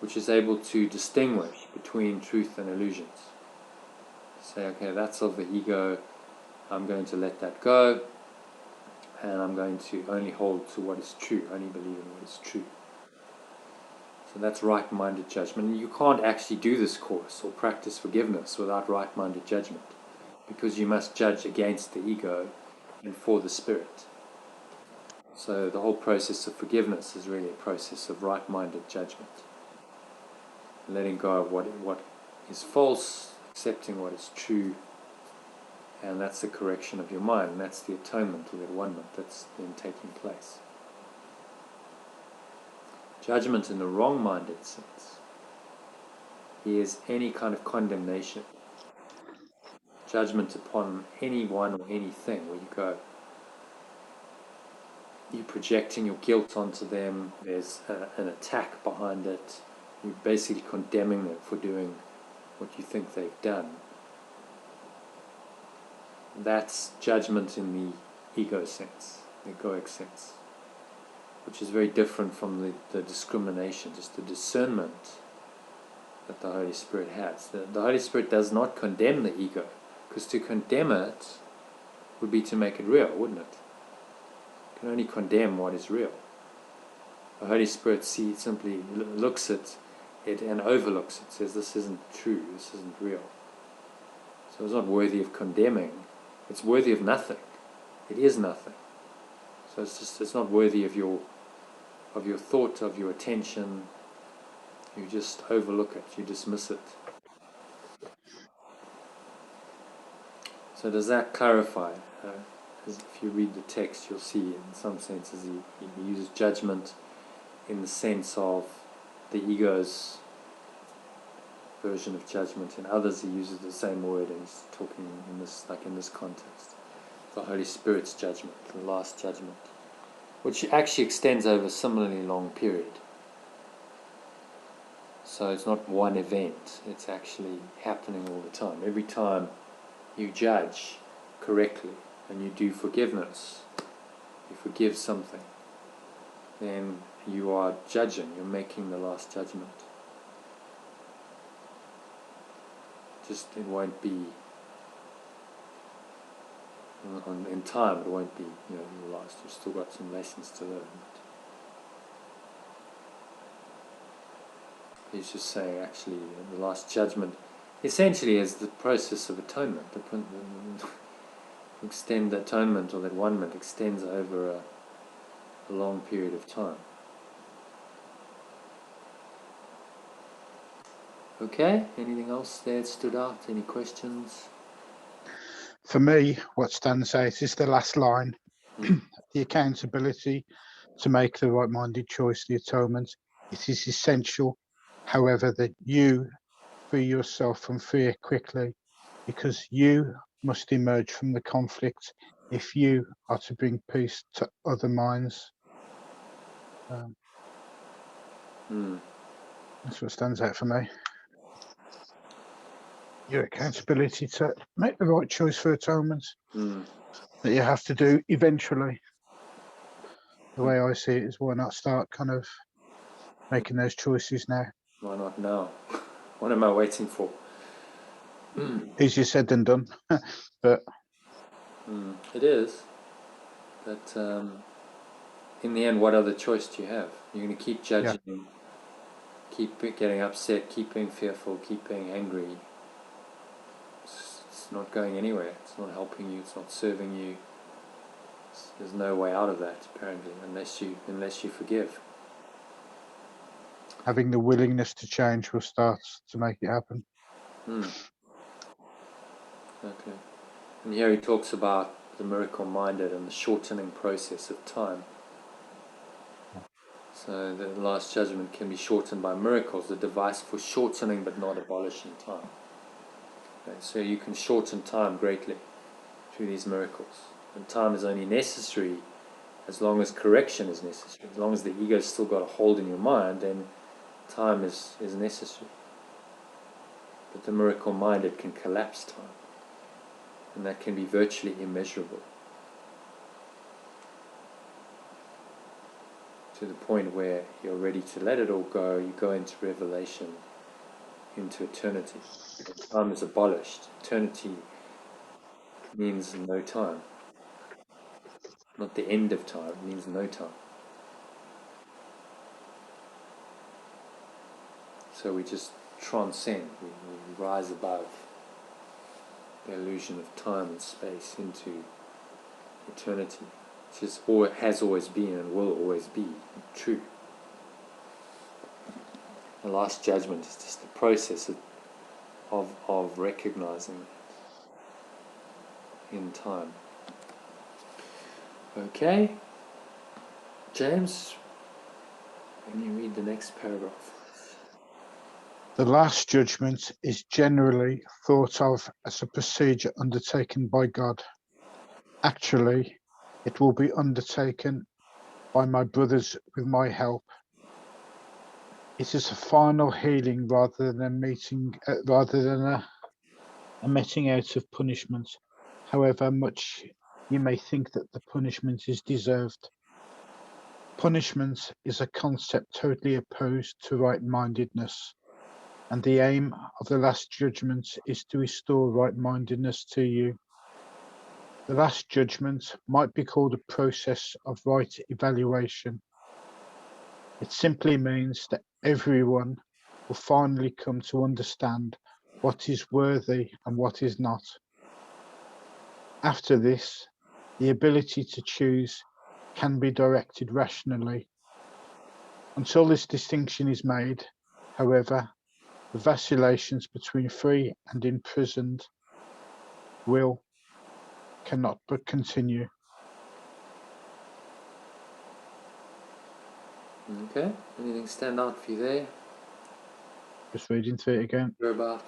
which is able to distinguish between truth and illusions. Say, okay, that's of the ego, I'm going to let that go, and I'm going to only hold to what is true, only believe in what is true. So that's right-minded judgment. And you can't actually do this course or practice forgiveness without right-minded judgment, because you must judge against the ego and for the spirit. So the whole process of forgiveness is really a process of right-minded judgment. Letting go of what is false, accepting what is true, and that's the correction of your mind, and that's the atonement or the one-ment that's then taking place. Judgment in the wrong-minded sense is any kind of condemnation, judgment upon anyone or anything, where you go, you're projecting your guilt onto them, there's an attack behind it, you're basically condemning them for doing what you think they've done. That's judgment in the ego sense, the egoic sense, which is very different from the discrimination, just the discernment that the Holy Spirit has. The Holy Spirit does not condemn the ego, because to condemn it would be to make it real, wouldn't it? You can only condemn what is real. The Holy Spirit simply looks at it and overlooks it, says this isn't true, this isn't real. So it's not worthy of condemning, it's worthy of nothing. It is nothing. So it's not worthy of your thought, of your attention. You just overlook it, you dismiss it. So does that clarify? Because if you read the text, you'll see in some senses he uses judgment in the sense of the ego's version of judgment. In others he uses the same word, and he's talking in this context. The Holy Spirit's judgment, the last judgment, which actually extends over a similarly long period. So it's not one event, it's actually happening all the time. Every time you judge correctly and you do forgiveness, you forgive something, then you are judging, you're making the last judgment. Just it won't be in time, it won't be the last. You've still got some lessons to learn. He's just saying actually the last judgment essentially is the process of atonement. The atonement or that one-ment extends over a long period of time. Okay, anything else there stood out? Any questions? For me, what stands out is the last line, the accountability to make the right-minded choice, the atonement. It is essential, however, that you free yourself from fear quickly, because you must emerge from the conflict if you are to bring peace to other minds. That's what stands out for me. Your accountability to make the right choice for atonement that you have to do eventually. The way I see it is, why not start kind of making those choices now? Why not now? What am I waiting for? Easier said than done, but it is. But in the end, what other choice do you have? You're going to keep judging, keep getting upset, keep being fearful, keep being angry. It's not going anywhere. It's not helping you. It's not serving you. There's no way out of that, apparently, unless you forgive. having the willingness to change will start to make it happen. Okay. And here he talks about the miracle-minded and the shortening process of time. So the last judgment can be shortened by miracles, the device for shortening but not abolishing time. Okay, so you can shorten time greatly through these miracles. And time is only necessary as long as correction is necessary. As long as the ego's still got a hold in your mind, then time is necessary. But the miracle-minded can collapse time. And that can be virtually immeasurable. To the point where you're ready to let it all go, you go into revelation, into eternity. Time is abolished. Eternity means no time. Not the end of time, it means no time. So we just transcend, we rise above the illusion of time and space into eternity, which is, or has always been and will always be true. The last judgment is just the process of recognizing in time. Okay, James, can you read the next paragraph? The last judgment is generally thought of as a procedure undertaken by God. Actually, it will be undertaken by my brothers with my help. It is a final healing rather than a meting out of punishment, however much you may think that the punishment is deserved. Punishment is a concept totally opposed to right-mindedness, and the aim of the last judgment is to restore right-mindedness to you. The last judgment might be called a process of right evaluation. It simply means that everyone will finally come to understand what is worthy and what is not. After this, the ability to choose can be directed rationally. Until this distinction is made, however, the vacillations between free and imprisoned will cannot but continue. Okay, anything stand out for you there? Just reading through it again. You're about.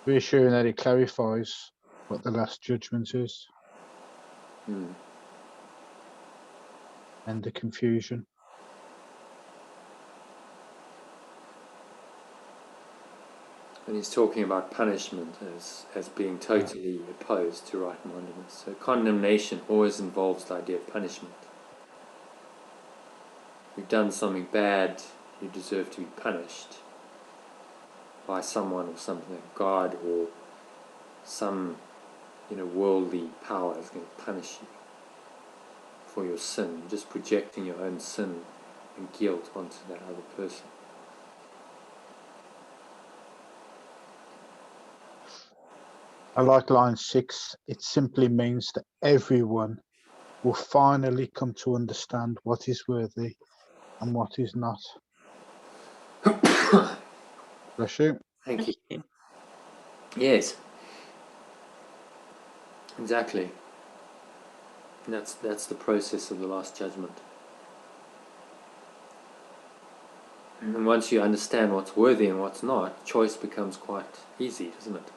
Reassuring that it clarifies what the last judgment is and the confusion. And he's talking about punishment as being totally opposed to right-mindedness. So condemnation always involves the idea of punishment. You've done something bad, you deserve to be punished by someone or something, God or some worldly power is going to punish you for your sin. You're just projecting your own sin and guilt onto that other person. I like line 6. It simply means that everyone will finally come to understand what is worthy and what is not. Bless you. Thank you. Yes. Exactly. And that's the process of the last judgment. And once you understand what's worthy and what's not, choice becomes quite easy, doesn't it?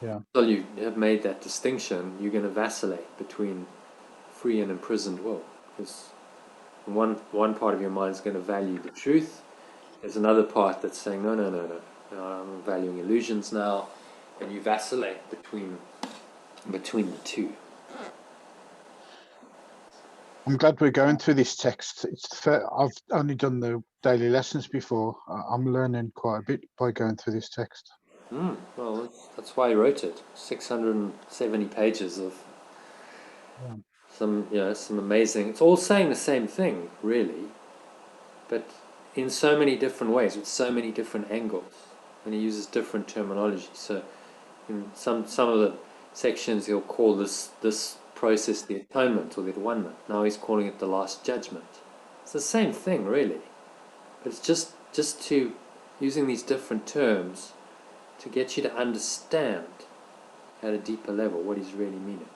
Yeah. Until you have made that distinction, you're going to vacillate between free and imprisoned will. Because one part of your mind is going to value the truth, There's another part that's saying, no, no, no, no. I'm valuing illusions now, and you vacillate between the two. I'm glad we're going through this text. I've only done the daily lessons before. I'm learning quite a bit by going through this text. Well, that's why I wrote it. 670 pages of some amazing. It's all saying the same thing, really, but in so many different ways, with so many different angles, and he uses different terminology. So, in some of the sections, he'll call this process the atonement or the one. Now he's calling it the last judgment. It's the same thing, really, but it's just to using these different terms to get you to understand at a deeper level what he's really meaning.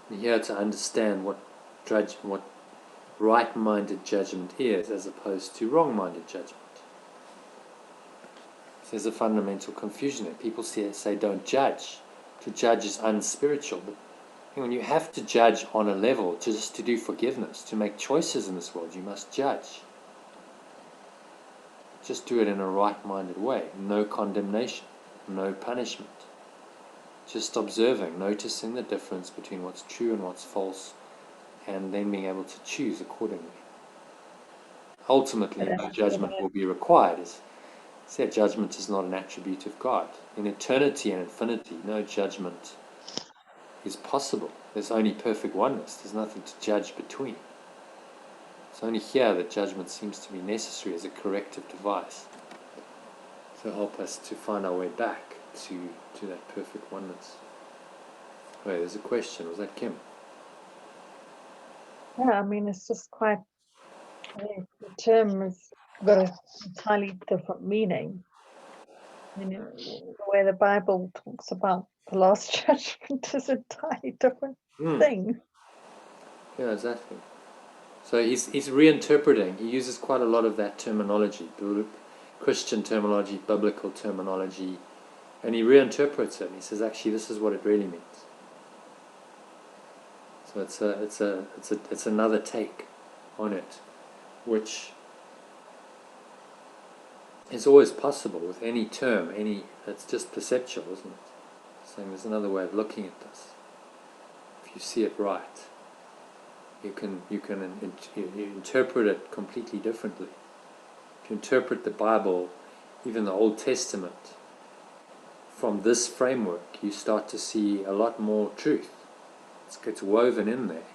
You're here to understand what right-minded judgment is, as opposed to wrong-minded judgment. So there's a fundamental confusion there. People say don't judge. To judge is unspiritual. But when you have to judge on a level, just to do forgiveness, to make choices in this world, you must judge. Just do it in a right-minded way. No condemnation, no punishment. Just observing, noticing the difference between what's true and what's false, and then being able to choose accordingly. Ultimately, no judgment will be required. Said judgment is not an attribute of God. In eternity and infinity, no judgment is possible. There's only perfect oneness. There's nothing to judge between. It's only here that judgment seems to be necessary as a corrective device to help us to find our way back to that perfect oneness. Wait, there's a question. Was that Kim? Yeah, I mean, it's just quite, I think the term has got a entirely different meaning. I mean, the way the Bible talks about the last judgment is an entirely different thing. Yeah, exactly. So he's reinterpreting. He uses quite a lot of that terminology, Christian terminology, biblical terminology, and he reinterprets it. And he says, actually, this is what it really means. So it's another take on it, which is always possible with any term. It's just perceptual, isn't it? Saying there's another way of looking at this. If you see it right, you can interpret it completely differently. If you interpret the Bible, even the Old Testament, from this framework, you start to see a lot more truth. It's woven in there,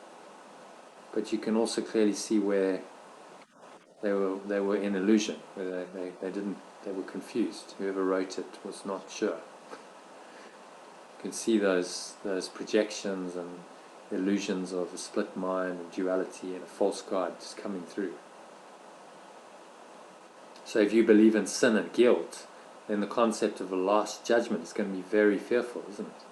but you can also clearly see where they were in illusion, where they were confused. Whoever wrote it was not sure. You can see those projections and illusions of a split mind and duality and a false God just coming through. So if you believe in sin and guilt, then the concept of a last judgment is going to be very fearful, isn't it?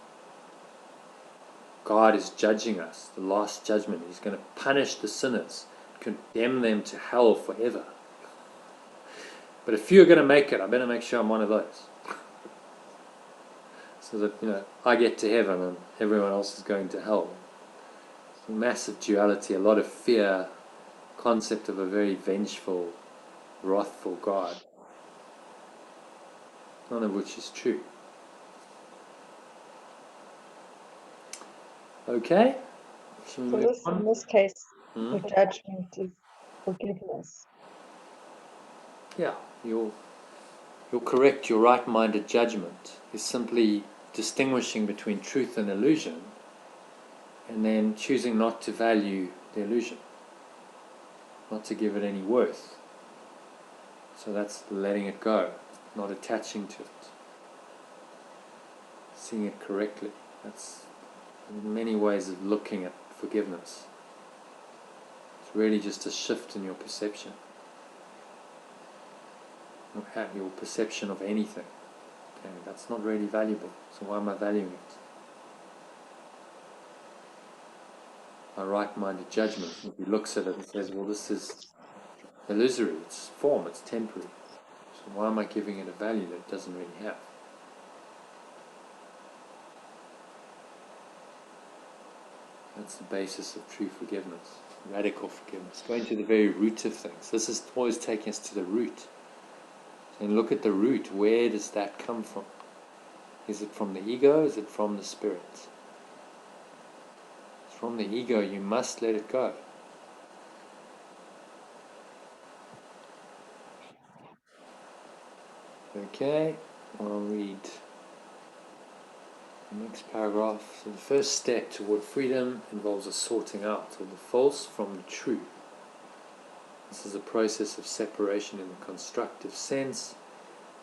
God is judging us, the last judgment. He's going to punish the sinners, condemn them to hell forever. But if you're going to make it, I better make sure I'm one of those. So that, I get to heaven and everyone else is going to hell. Massive duality, a lot of fear, concept of a very vengeful, wrathful God. None of which is true. Okay? So in this case, the judgment is forgiveness. Yeah, you'll correct your right-minded judgment is simply distinguishing between truth and illusion, and then choosing not to value the illusion, not to give it any worth. So that's letting it go, not attaching to it, seeing it correctly. That's many ways of looking at forgiveness. It's really just a shift in your perception, your perception of anything. Okay, that's not really valuable, so why am I valuing it? My right-minded judgment, if he looks at it and says, well, this is illusory, it's form, it's temporary, so why am I giving it a value that it doesn't really have? That's the basis of true forgiveness. radical forgiveness, going to the very root of things. This is always taking us to the root. And look at the root. Where does that come from? Is it from the ego? Is it from the spirit? It's from the ego. You must let it go. Okay, I'll read the next paragraph. So the first step toward freedom involves a sorting out of the false from the true. This is a process of separation in the constructive sense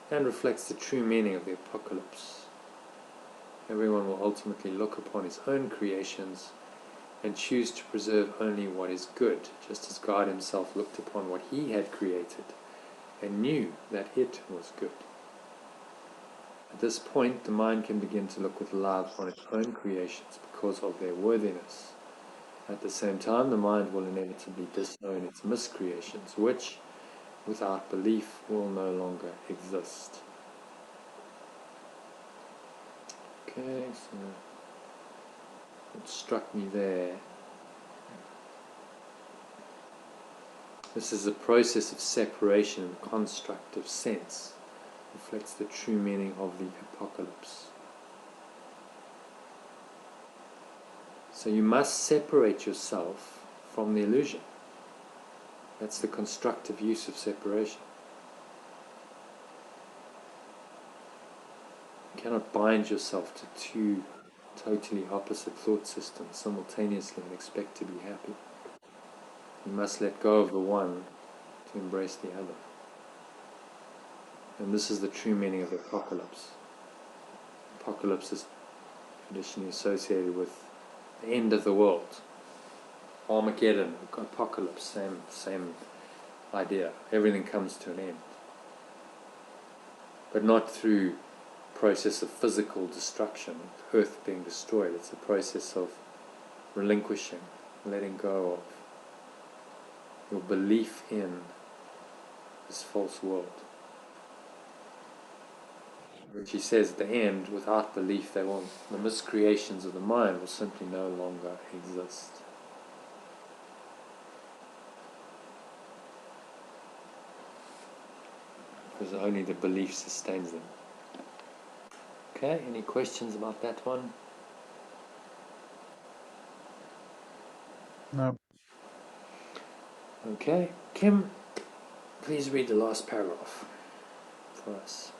and reflects the true meaning of the apocalypse. Everyone will ultimately look upon his own creations and choose to preserve only what is good, just as God himself looked upon what he had created and knew that it was good. At this point, the mind can begin to look with love on its own creations because of their worthiness. At the same time, the mind will inevitably disown its miscreations, which, without belief, will no longer exist. Okay, so what struck me there, this is a process of separation in the constructive sense, reflects the true meaning of the apocalypse. So you must separate yourself from the illusion. That's the constructive use of separation. You cannot bind yourself to two totally opposite thought systems simultaneously and expect to be happy. You must let go of the one to embrace the other. And this is the true meaning of the apocalypse. Apocalypse is traditionally associated with the end of the world. Armageddon, apocalypse, same idea. Everything comes to an end. But not through process of physical destruction, earth being destroyed. It's a process of relinquishing, letting go of your belief in this false world. Which he says at the end, without belief, the miscreations of the mind will simply no longer exist. Because only the belief sustains them. Okay, any questions about that one? No. Okay, Kim, please read the last paragraph for us.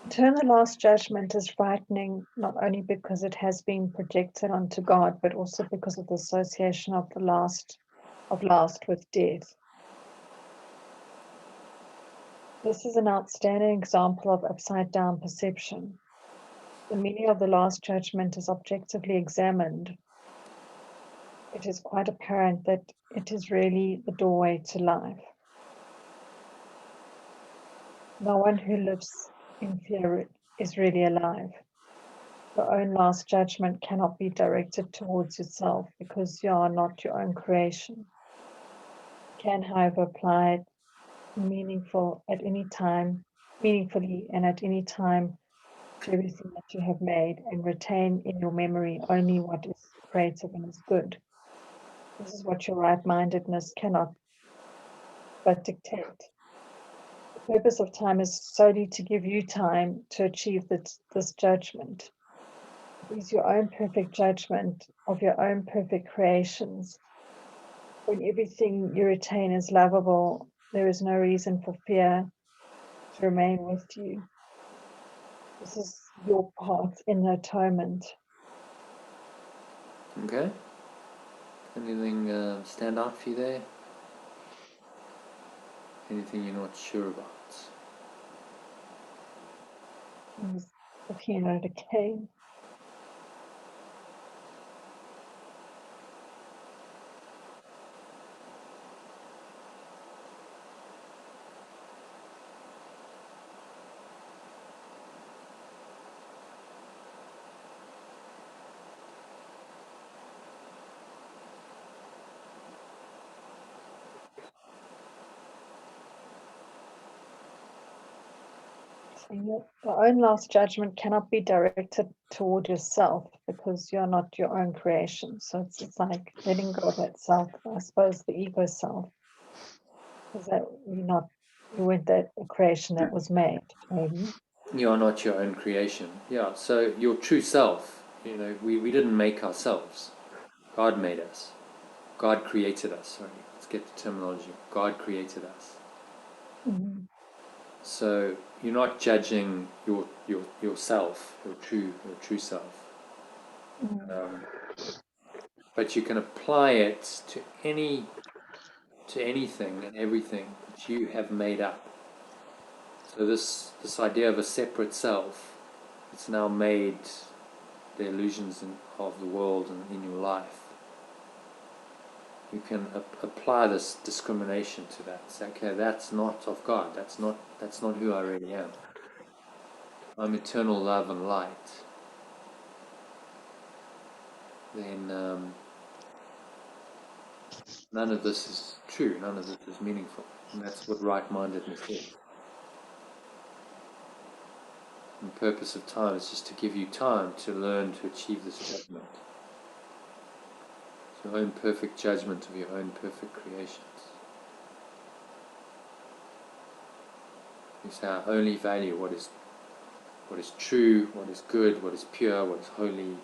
Eternal last judgment is frightening not only because it has been projected onto God, but also because of the association of the last with death. This is an outstanding example of upside down perception. The meaning of the last judgment is objectively examined. It is quite apparent that it is really the doorway to life. No one who lives in fear is really alive. Your own last judgment cannot be directed towards yourself because you are not your own creation. You can, however, apply it meaningfully and at any time to everything that you have made and retain in your memory only what is creative and is good. This is what your right-mindedness cannot but dictate. The purpose of time is solely to give you time to achieve this judgment. It is your own perfect judgment of your own perfect creations. When everything you retain is lovable, there is no reason for fear to remain with you. This is your part in the atonement. Okay. Anything stand out for you there? Anything you're not sure about? I was looking at it again. And your own last judgment cannot be directed toward yourself because you're not your own creation. So it's like letting go of that self, I suppose, the ego self. Is that you weren't that a creation that was made, maybe. You are not your own creation. Yeah, so your true self, we didn't make ourselves. God made us. God created us. Sorry, let's get the terminology. God created us. Mm-hmm. So you're not judging yourself, your true self. Mm-hmm. But you can apply it to anything and everything that you have made up. So this idea of a separate self, it's now made the illusions of the world and in your life. You can apply this discrimination to that. Say, okay, that's not of God. That's not who I really am. I'm eternal love and light. Then none of this is true. None of this is meaningful. And that's what right-mindedness is. And the purpose of time is just to give you time to learn to achieve this judgment. Your own perfect judgment of your own perfect creations. You say, I only value what is true, what is good, what is pure, what is holy,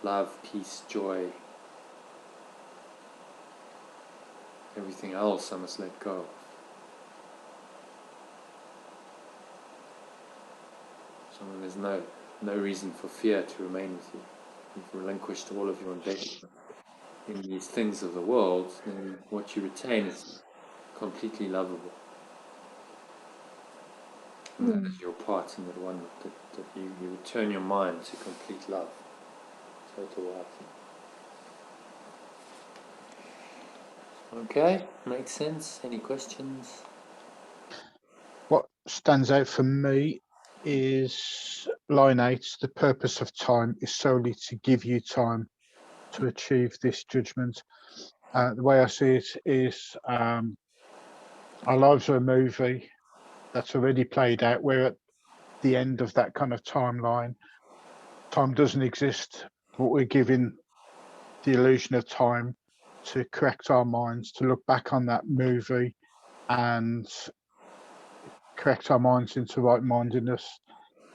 love, peace, joy. Everything else I must let go of. So there's no reason for fear to remain with you. You've relinquished all of your investment in these things of the world, then what you retain is completely lovable. And that is your part in that one, that you return your mind to complete love, total love. Okay, makes sense. Any questions? What stands out for me is line 8, the purpose of time is solely to give you time to achieve this judgment. The way I see it is our lives are a movie that's already played out. We're at the end of that kind of timeline. Time doesn't exist, but we're given the illusion of time to correct our minds, to look back on that movie and correct our minds into right-mindedness,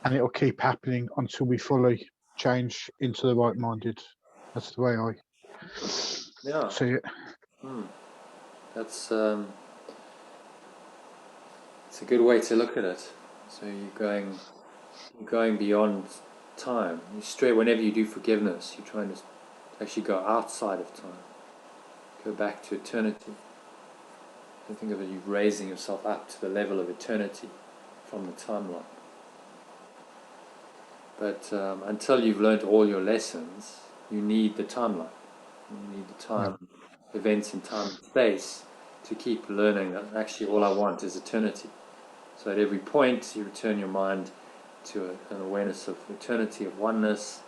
and it'll keep happening until we fully change into the right-minded. That's the way I see it. That's it's a good way to look at it. So you're going beyond time. Whenever you do forgiveness, you're trying to actually go outside of time, go back to eternity. And think of it, you're raising yourself up to the level of eternity from the timeline. But until you've learned all your lessons, you need the timeline. You need the time, events in time and space to keep learning that actually all I want is eternity. So at every point, you return your mind to an awareness of eternity, of oneness.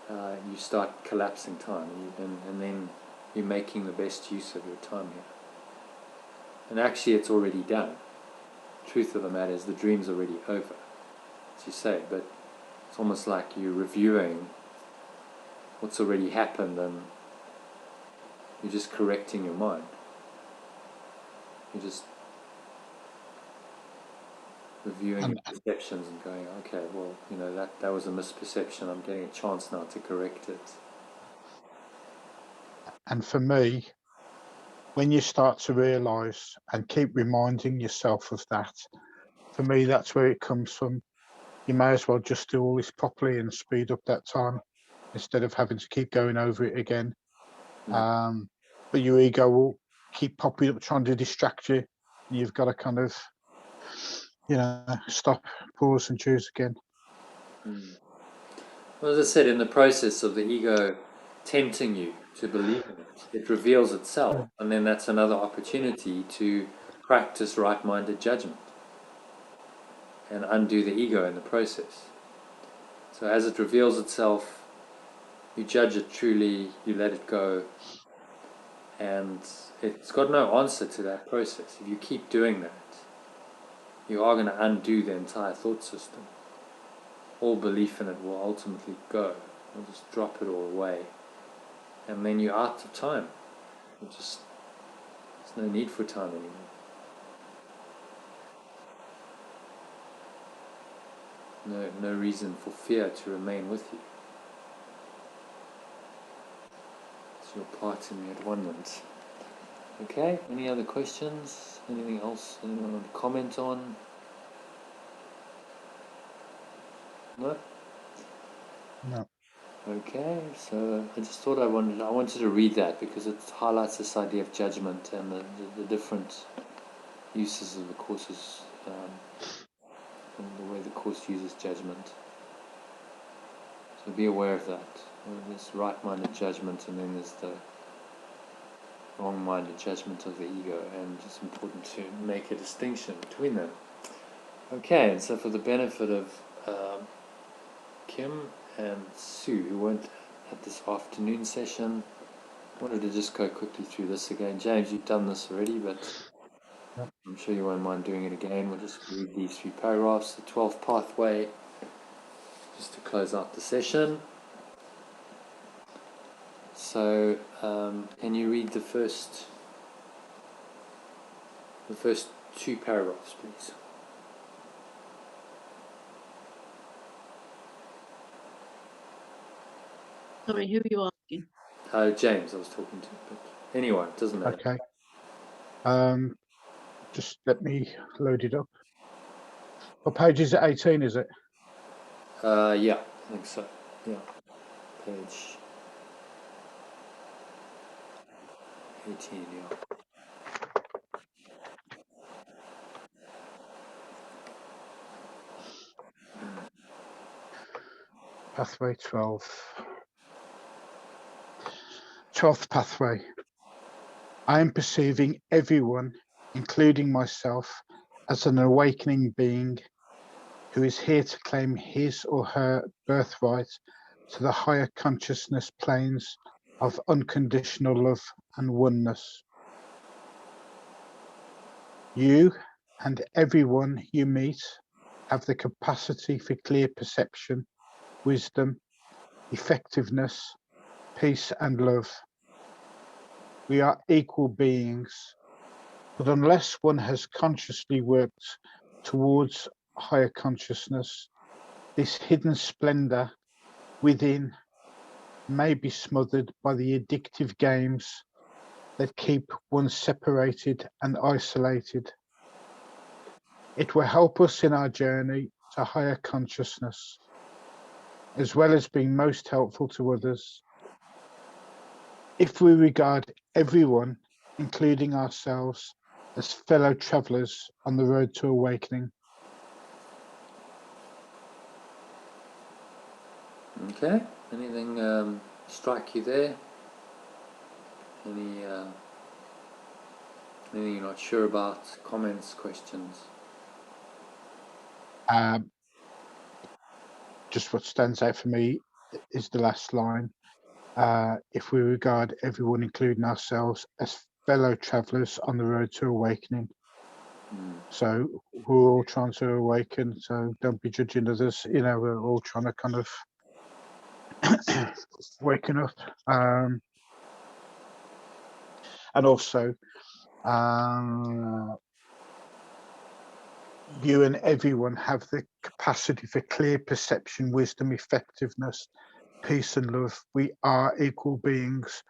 You start collapsing time, and then you're making the best use of your time here. And actually, it's already done. Truth of the matter is, the dream's already over, as you say. But it's almost like you're reviewing what's already happened, and you're just correcting your mind. You're just reviewing your perceptions and going, okay, well, that was a misperception. I'm getting a chance now to correct it. And for me, when you start to realise and keep reminding yourself of that, for me, that's where it comes from. You may as well just do all this properly and speed up that time instead of having to keep going over it again. But your ego will keep popping up, trying to distract you. You've got to kind of, stop, pause, and choose again. Well, as I said, in the process of the ego tempting you to believe in it, it reveals itself, and then that's another opportunity to practice right-minded judgment and undo the ego in the process. So as it reveals itself, you judge it truly, you let it go, and it's got no answer to that process. If you keep doing that, you are going to undo the entire thought system. All belief in it will ultimately go. You'll just drop it all away. And then you're out of time. There's no need for time anymore. No reason for fear to remain with you. It's your part in the at-one-ment. Okay, any other questions? Anything else anyone want to comment on? No? No. Okay, so I just thought I wanted to read that because it highlights this idea of judgment and the different uses of the courses, and the way the course uses judgment. So be aware of that. There's right-minded judgment, and then there's the wrong-minded judgment of the ego, and it's important to make a distinction between them. Okay, and so for the benefit of Kim and Sue, who weren't at this afternoon session, I wanted to just go quickly through this again. James, you've done this already, but Yep. I'm sure you won't mind doing it again. We'll just read these 3 paragraphs, the 12th pathway, just to close out the session. So, can you read the first 2 paragraphs, please? Sorry, who are you asking? James, I was talking to, but anyone, it doesn't matter. Okay. Just let me load it up. What page is it? 18, is it? Yeah, I think so. Yeah, page 18. Yeah. Pathway 12. 12th pathway. I am perceiving everyone, including myself, as an awakening being who is here to claim his or her birthright to the higher consciousness planes of unconditional love and oneness. You and everyone you meet have the capacity for clear perception, wisdom, effectiveness, peace and love. We are equal beings, but unless one has consciously worked towards higher consciousness, this hidden splendor within may be smothered by the addictive games that keep one separated and isolated. It will help us in our journey to higher consciousness, as well as being most helpful to others, if we regard everyone, including ourselves, as fellow travelers on the road to awakening. Okay. Anything strike you there? Anything you're not sure about? Comments, questions? Just what stands out for me is the last line. If we regard everyone, including ourselves, as fellow travelers on the road to awakening. So we're all trying to awaken, so don't be judging others. You know, we're all trying to kind of waken up. And also, you and everyone have the capacity for clear perception, wisdom, effectiveness, peace and love. We are equal beings,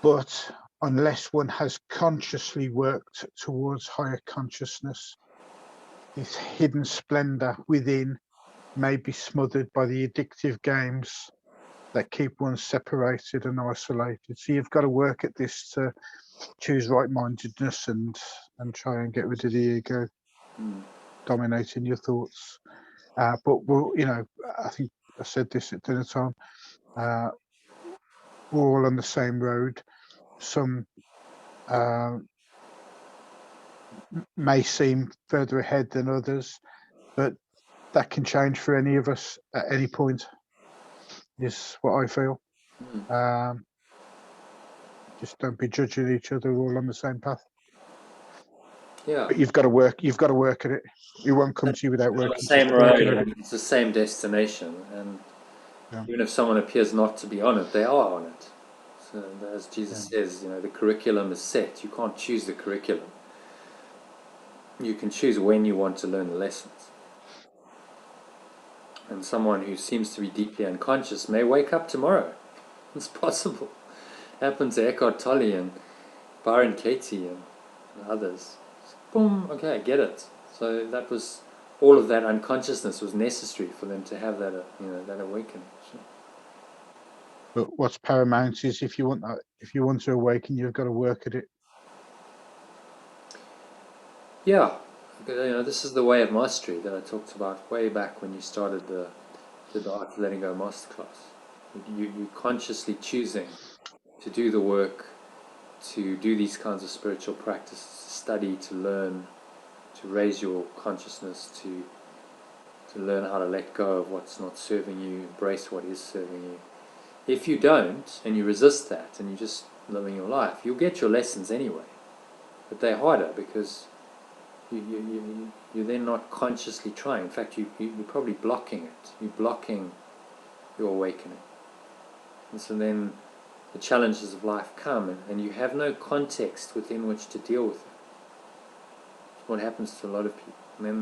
but unless one has consciously worked towards higher consciousness, this hidden splendor within may be smothered by the addictive games that keep one separated and isolated. So you've got to work at this to choose right-mindedness and try and get rid of the ego dominating your thoughts. But we'll, you know, I think I said this at dinner time. We're all on the same road. Some may seem further ahead than others, but that can change for any of us at any point, is what I feel. Just don't be judging each other. We're all on the same path. Yeah. But you've got to work at it. It won't come to you without On working. the same Just road, working at it. and it's the same destination, and Yeah. even if someone appears not to be on it, they are on it. So as Jesus says, the curriculum is set. You can't choose the curriculum. You can choose when you want to learn the lessons. And someone who seems to be deeply unconscious may wake up tomorrow. It's possible. It happened to Eckhart Tolle and Byron Katie and others. Boom, okay, I get it. So that was, all of that unconsciousness was necessary for them to have that, that awakening. So. But what's paramount is if you want to awaken, you've got to work at it. Yeah, this is the way of mastery that I talked about way back when you started the Art of Letting Go masterclass. You consciously choosing to do the work, to do these kinds of spiritual practices, to study, to learn, to raise your consciousness, to learn how to let go of what's not serving you, embrace what is serving you. If you don't, and you resist that, and you're just living your life, you'll get your lessons anyway. But they're harder because you're then not consciously trying. In fact, you're probably blocking it. You're blocking your awakening. And so then the challenges of life come, and you have no context within which to deal with it. That's what happens to a lot of people. And then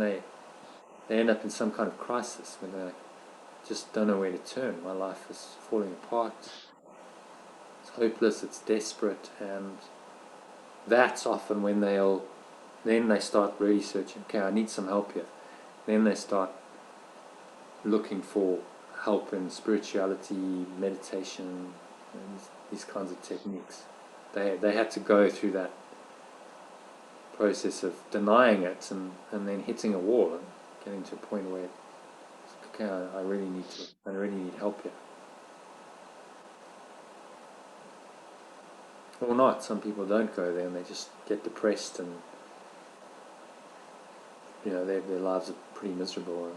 they end up in some kind of crisis where they just don't know where to turn. My life is falling apart. It's hopeless, it's desperate, and that's often when then they start really searching, okay, I need some help here. Then they start looking for help in spirituality, meditation, and these kinds of techniques. They had to go through that process of denying it and then hitting a wall and getting to a point where, okay, I really need help here. Or not. Some people don't go there and they just get depressed and their lives are pretty miserable, and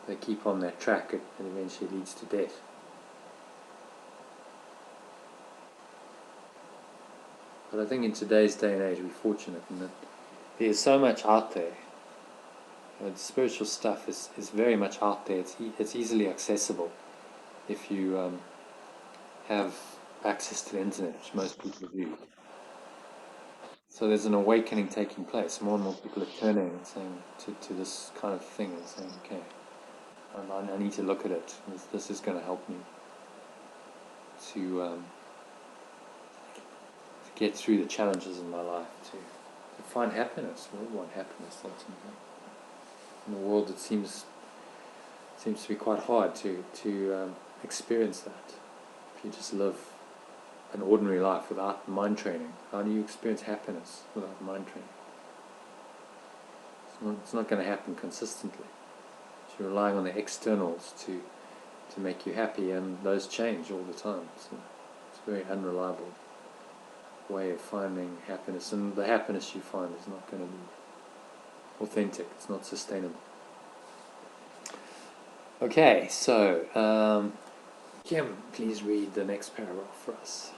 they keep on that track and eventually leads to death. But I think in today's day and age we're fortunate in that there's so much out there. The spiritual stuff is very much out there. It's easily accessible if you have access to the internet, which most people do. So there's an awakening taking place. More and more people are turning and saying to this kind of thing and saying, okay, I need to look at it. This is going to help me to get through the challenges in my life, to find happiness. We all want happiness ultimately. In a world that seems to be quite hard to experience that. If you just live an ordinary life without mind training, how do you experience happiness without mind training? It's not going to happen consistently. You're relying on the externals to make you happy, and those change all the time. So it's a very unreliable way of finding happiness, and the happiness you find is not going to be authentic. It's not sustainable. Okay, so Kim, please read the next paragraph for us.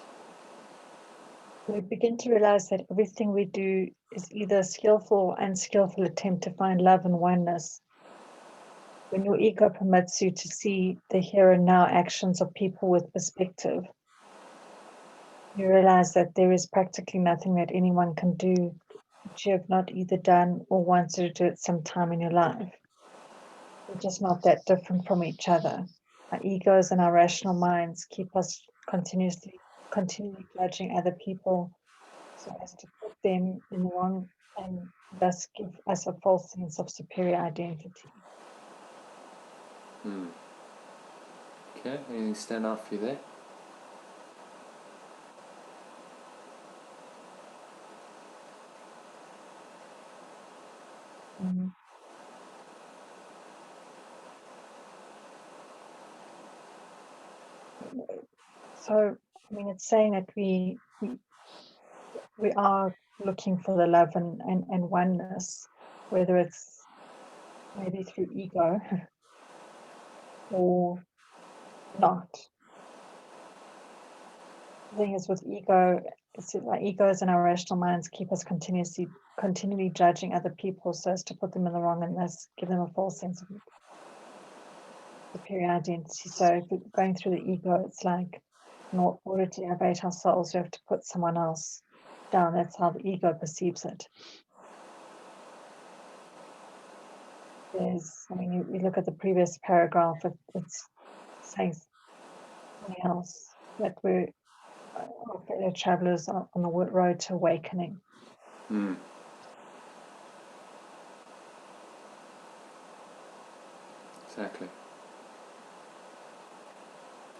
We begin to realize that everything we do is either a skillful or unskillful attempt to find love and oneness. When your ego permits you to see the here and now actions of people with perspective, you realize that there is practically nothing that anyone can do that you have not either done or wanted to do at some time in your life. We're just not that different from each other. Our egos and our rational minds keep us continually judging other people so as to put them in the wrong and thus give us a false sense of superior identity. Okay, anything stand out for you there? So, I mean, it's saying that we are looking for the love and oneness, whether it's maybe through ego or not. The thing is with ego, it's like egos and our rational minds keep us continually judging other people so as to put them in the wrong and thus give them a false sense of superior identity. So if we're going through the ego, it's like in order to elevate ourselves, we have to put someone else down. That's how the ego perceives it. I mean, you look at the previous paragraph, it's saying something else, that we're our fellow travelers on the road to awakening. Mm. Exactly.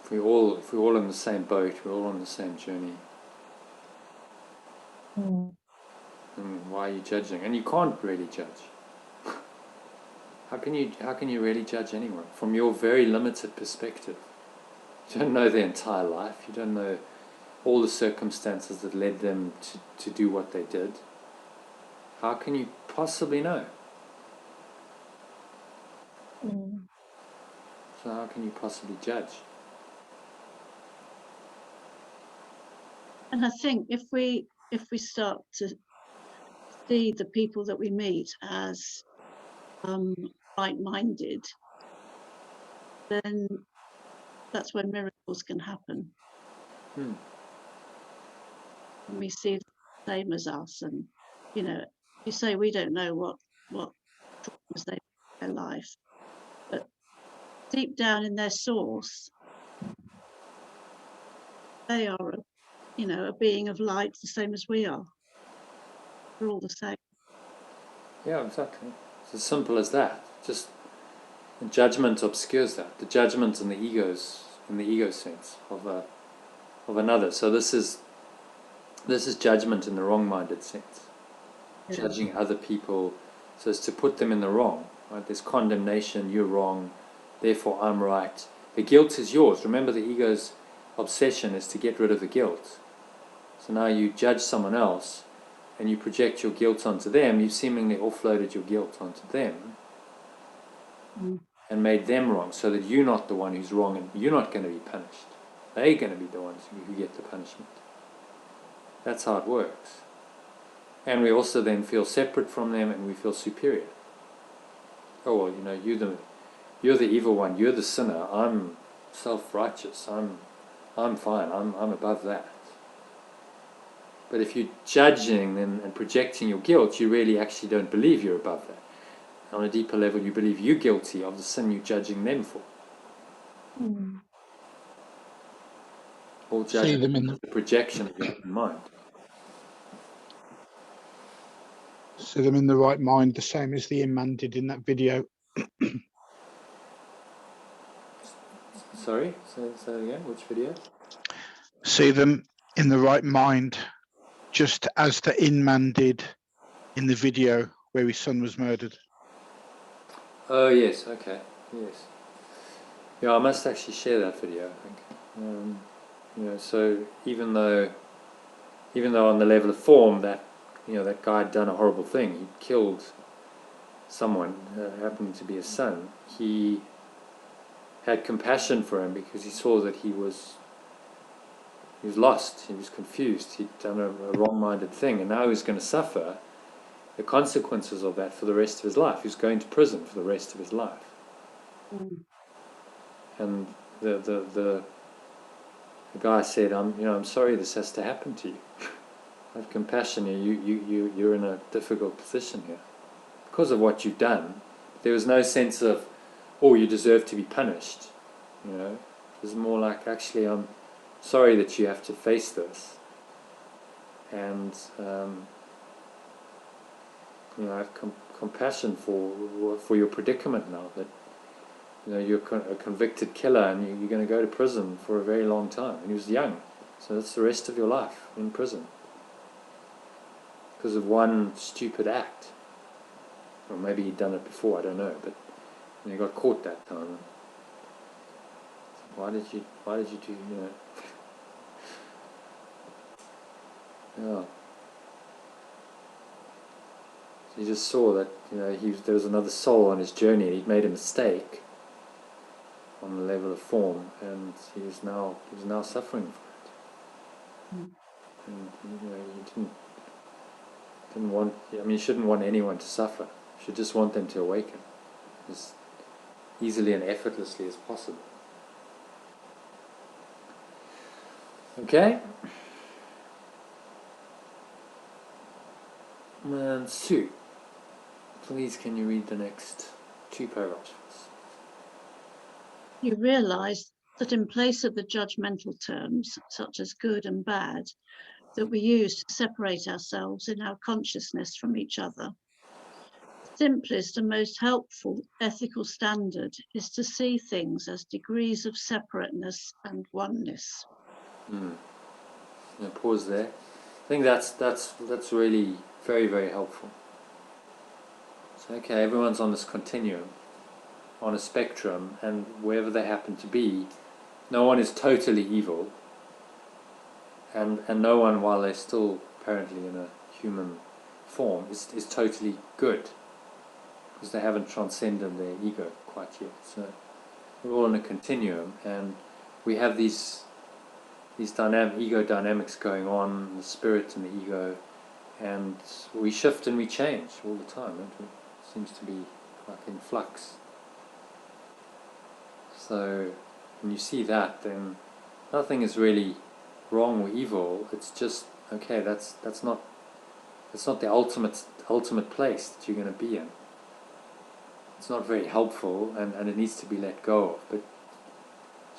If we're all in the same boat, we're all on the same journey. Mm. And why are you judging? And you can't really judge. How can you really judge anyone from your very limited perspective? You don't know their entire life. You don't know all the circumstances that led them to do what they did. How can you possibly know? Mm. So how can you possibly judge? And I think if we start to see the people that we meet as like-minded, then that's when miracles can happen. Hmm. When we see the same as us, and you say we don't know what traumas they have in their life, but deep down in their source, they are a being of light, the same as we are. We're all the same. Yeah, exactly. It's as simple as that. Just the judgment obscures that. The judgment in the ego sense of another. So this is judgment in the wrong-minded sense. Yeah. Judging other people so as to put them in the wrong. Right? There's condemnation, you're wrong, therefore I'm right. The guilt is yours. Remember, the ego's obsession is to get rid of the guilt. So now you judge someone else and you project your guilt onto them. You've seemingly offloaded your guilt onto them and made them wrong, so that you're not the one who's wrong and you're not going to be punished. They're going to be the ones who get the punishment. That's how it works. And we also then feel separate from them and we feel superior. Oh, well, you're the evil one, you're the sinner, I'm self-righteous, I'm fine, I'm above that. But if you're judging and projecting your guilt, you really actually don't believe you're above that. On a deeper level, you believe you're guilty of the sin you're judging them for. Mm. All judgment is the projection of your own mind. See them in the right mind, the same as the man did in that video. Sorry, say that again. Which video? See them in the right mind, just as the man did in the video where his son was murdered. Oh, yes, okay, yes. Yeah, I must actually share that video, I think. So even though on the level of form that guy had done a horrible thing, he killed someone, happening to be his son, he had compassion for him because he saw that he was lost, he was confused, he'd done a wrong-minded thing, and now he was going to suffer the consequences of that for the rest of his life. He was going to prison for the rest of his life. And the guy said, I'm sorry this has to happen to you. I have compassion here. You're in a difficult position here because of what you've done. There was no sense of, oh, you deserve to be punished. It was more like, actually, I'm sorry that you have to face this, and I have compassion for your predicament now. That you're a convicted killer and you're going to go to prison for a very long time. And he was young, so that's the rest of your life in prison because of one stupid act. Or maybe he'd done it before, I don't know, but he got caught that time. Why did you do, Yeah. So he just saw that, there was another soul on his journey, and he'd made a mistake on the level of form, and he was now suffering for it. And you didn't want, I mean, you shouldn't want anyone to suffer. You should just want them to awaken as easily and effortlessly as possible. Okay? And Sue, please can you read the next 2 paragraphs for us? You realize that in place of the judgmental terms, such as good and bad, that we use to separate ourselves in our consciousness from each other, the simplest and most helpful ethical standard is to see things as degrees of separateness and oneness. Now pause there. I think that's really very, very helpful. So, okay, everyone's on this continuum, on a spectrum, and wherever they happen to be, no one is totally evil, and no one, while they're still apparently in a human form, is totally good, because they haven't transcended their ego quite yet. So we're all in a continuum, and we have these ego dynamics going on, the spirit and the ego, and we shift and we change all the time, don't we? It seems to be like in flux. So when you see that, then nothing is really wrong or evil. It's just, okay, that's not the ultimate place that you're going to be in. It's not very helpful, and it needs to be let go of, but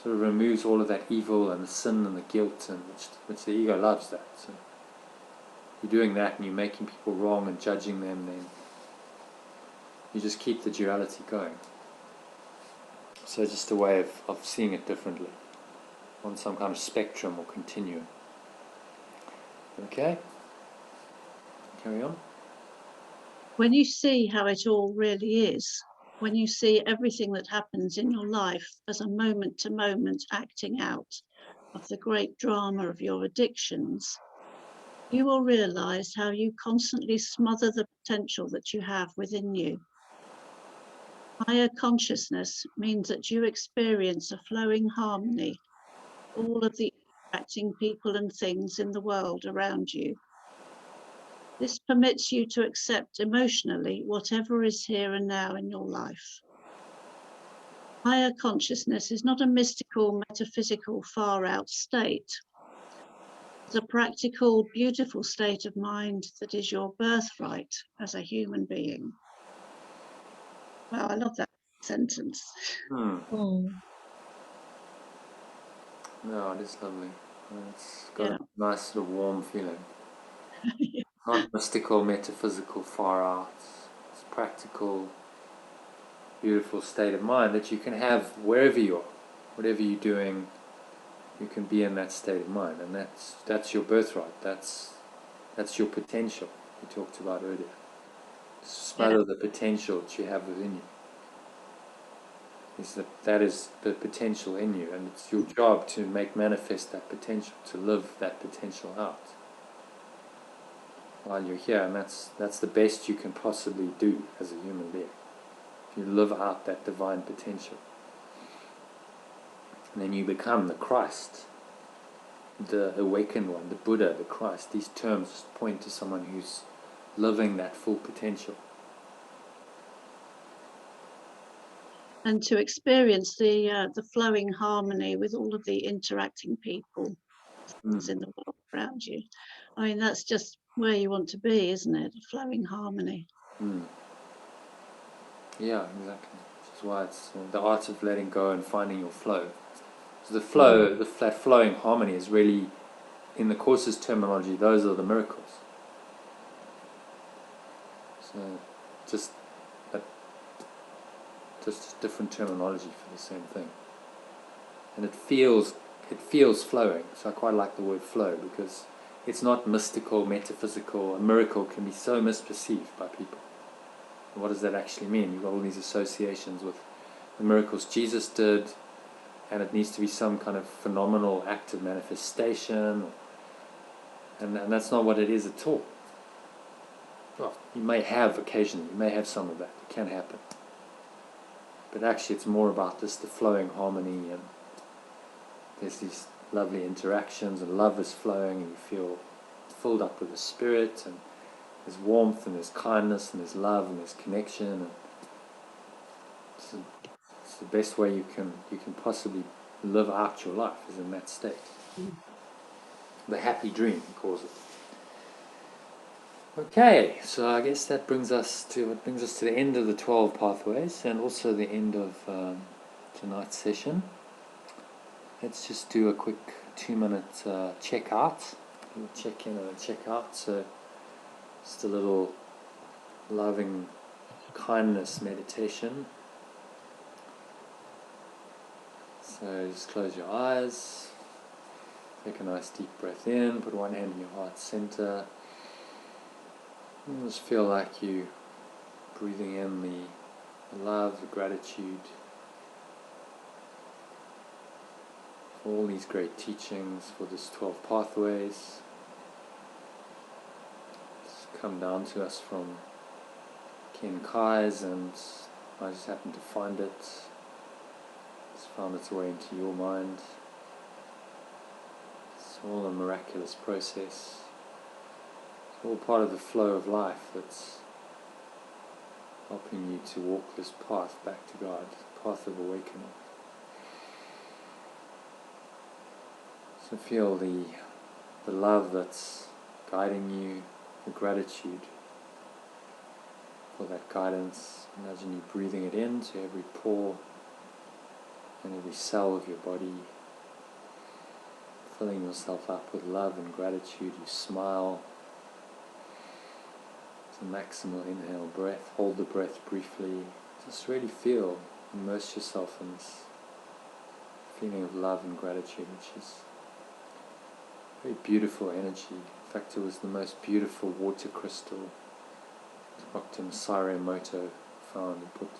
sort of removes all of that evil and the sin and the guilt, and which the ego loves that. So you're doing that and you're making people wrong and judging them, then you just keep the duality going. So just a way of seeing it differently, on some kind of spectrum or continuum. Okay? Carry on. When you see how it all really is, when you see everything that happens in your life as a moment-to-moment acting out of the great drama of your addictions, you will realize how you constantly smother the potential that you have within you. Higher consciousness means that you experience a flowing harmony, all of the interacting people and things in the world around you. This permits you to accept emotionally whatever is here and now in your life. Higher consciousness is not a mystical, metaphysical, far-out state. It's a practical, beautiful state of mind that is your birthright as a human being. Wow, I love that sentence. Mm. No, it is lovely. It's got Yeah. a nice sort of warm feeling. Not mystical, metaphysical, far out. It's practical, beautiful state of mind that you can have wherever you are, whatever you're doing. You can be in that state of mind, and that's your birthright. That's your potential we talked about earlier. Smother the potential that you have within you. That is the potential in you, and it's your job to make manifest that potential, to live that potential out while you're here, and that's the best you can possibly do as a human being. If you live out that divine potential, and then you become the Christ, the awakened one, the Buddha, the Christ. These terms point to someone who's living that full potential. And to experience the flowing harmony with all of the interacting people in the world around you. I mean, that's just where you want to be, isn't it? A flowing harmony. Yeah, exactly. Which is why it's the art of letting go and finding your flow. So the flow, that flowing harmony is really, in the Course's terminology, those are the miracles. So just different terminology for the same thing. And it feels flowing. So I quite like the word flow, because it's not mystical, metaphysical. A miracle can be so misperceived by people. And what does that actually mean? You've got all these associations with the miracles Jesus did, and it needs to be some kind of phenomenal act of manifestation, and that's not what it is at all. Well, you may have occasionally, you may have some of that, it can happen. But actually it's more about the flowing harmony, and there's these lovely interactions, and love is flowing, and you feel filled up with the Spirit, and there's warmth, and there's kindness, and there's love, and there's connection, and it's the best way you can possibly live out your life, is in that state. The happy dream, he calls it. Okay, so I guess that brings us to the end of the 12 pathways, and also the end of tonight's session. Let's just do a quick 2-minute check out. Check in and a check out. So just a little loving kindness meditation. So just close your eyes. Take a nice deep breath in. Put one hand in your heart center. And just feel like you breathing in the love, the gratitude for all these great teachings, for this 12 pathways. It's come down to us from Ken Kai's, and I just happened to find it. It's found its way into your mind. It's all a miraculous process. It's all part of the flow of life that's helping you to walk this path back to God, path of awakening. So feel the love that's guiding you, the gratitude for that guidance. Imagine you breathing it into every pore and every cell of your body, filling yourself up with love and gratitude. You smile. It's a maximal inhale breath. Hold the breath briefly. Just really feel, immerse yourself in this feeling of love and gratitude, which is very beautiful energy. In fact, it was the most beautiful water crystal Dr. Masaru Emoto found. He put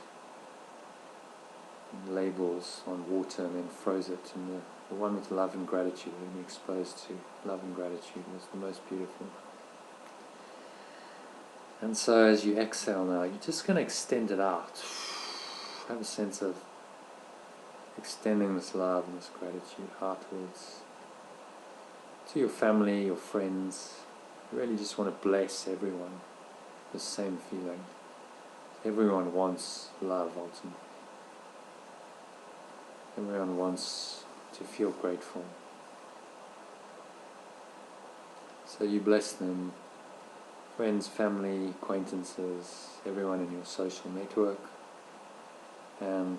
labels on water and then froze it, and the one with love and gratitude, being exposed to love and gratitude, was the most beautiful. And so as you exhale now, you're just going to extend it out. Have a sense of extending this love and this gratitude outwards to your family, your friends. You really just want to bless everyone. The same feeling. Everyone wants love ultimately. Everyone wants to feel grateful. So you bless them, friends, family, acquaintances, everyone in your social network, and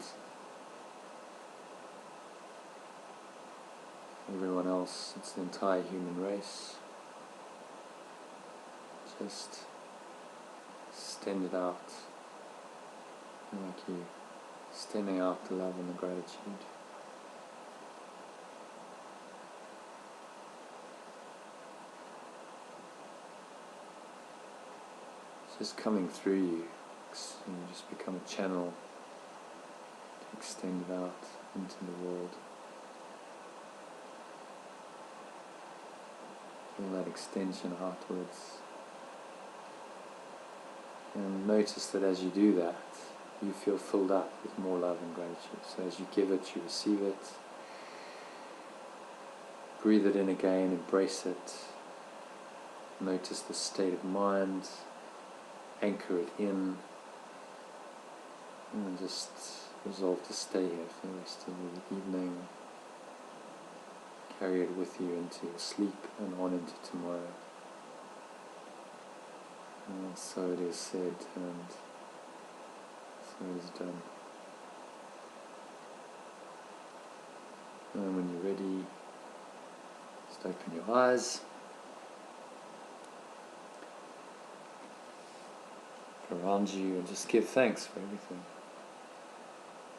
everyone else. It's the entire human race. Just extend it out, like you extending out the love and the gratitude. It's just coming through you, and you just become a channel to extend it out into the world. Feel that extension outwards. And notice that as you do that, you feel filled up with more love and gratitude. So as you give it, you receive it. Breathe it in again, embrace it. Notice the state of mind. Anchor it in. And just resolve to stay here for the rest of the evening. Carry it with you into your sleep and on into tomorrow. And so it is said, and so it is done. And when you're ready, just open your eyes. Look around you and just give thanks for everything.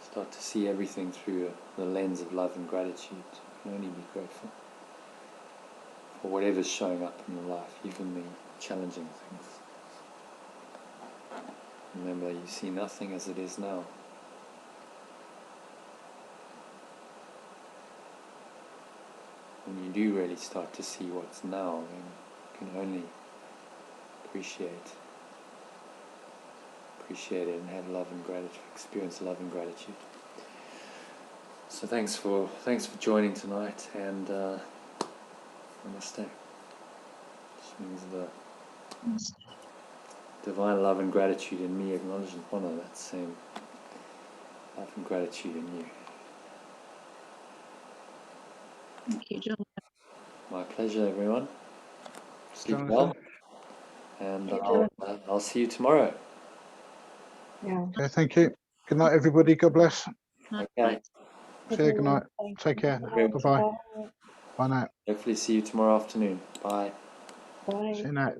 Start to see everything through the lens of love and gratitude. You can only be grateful for whatever's showing up in your life, even the challenging things. Remember, you see nothing as it is now. When you do really start to see what's now, then you can only appreciate it and have love and gratitude, experience love and gratitude. So thanks for joining tonight, and namaste. Means the divine love and gratitude in me acknowledge and honor that same love and gratitude in you. Thank you, John. My pleasure, everyone. Sleep Jonathan? well, and I'll see you tomorrow. Yeah. Okay, thank you. Good night, everybody. God bless. Okay. See you. Good night. Thank Take care. you. Bye-bye. Bye now. Hopefully see you tomorrow afternoon. Bye. Bye. See you now.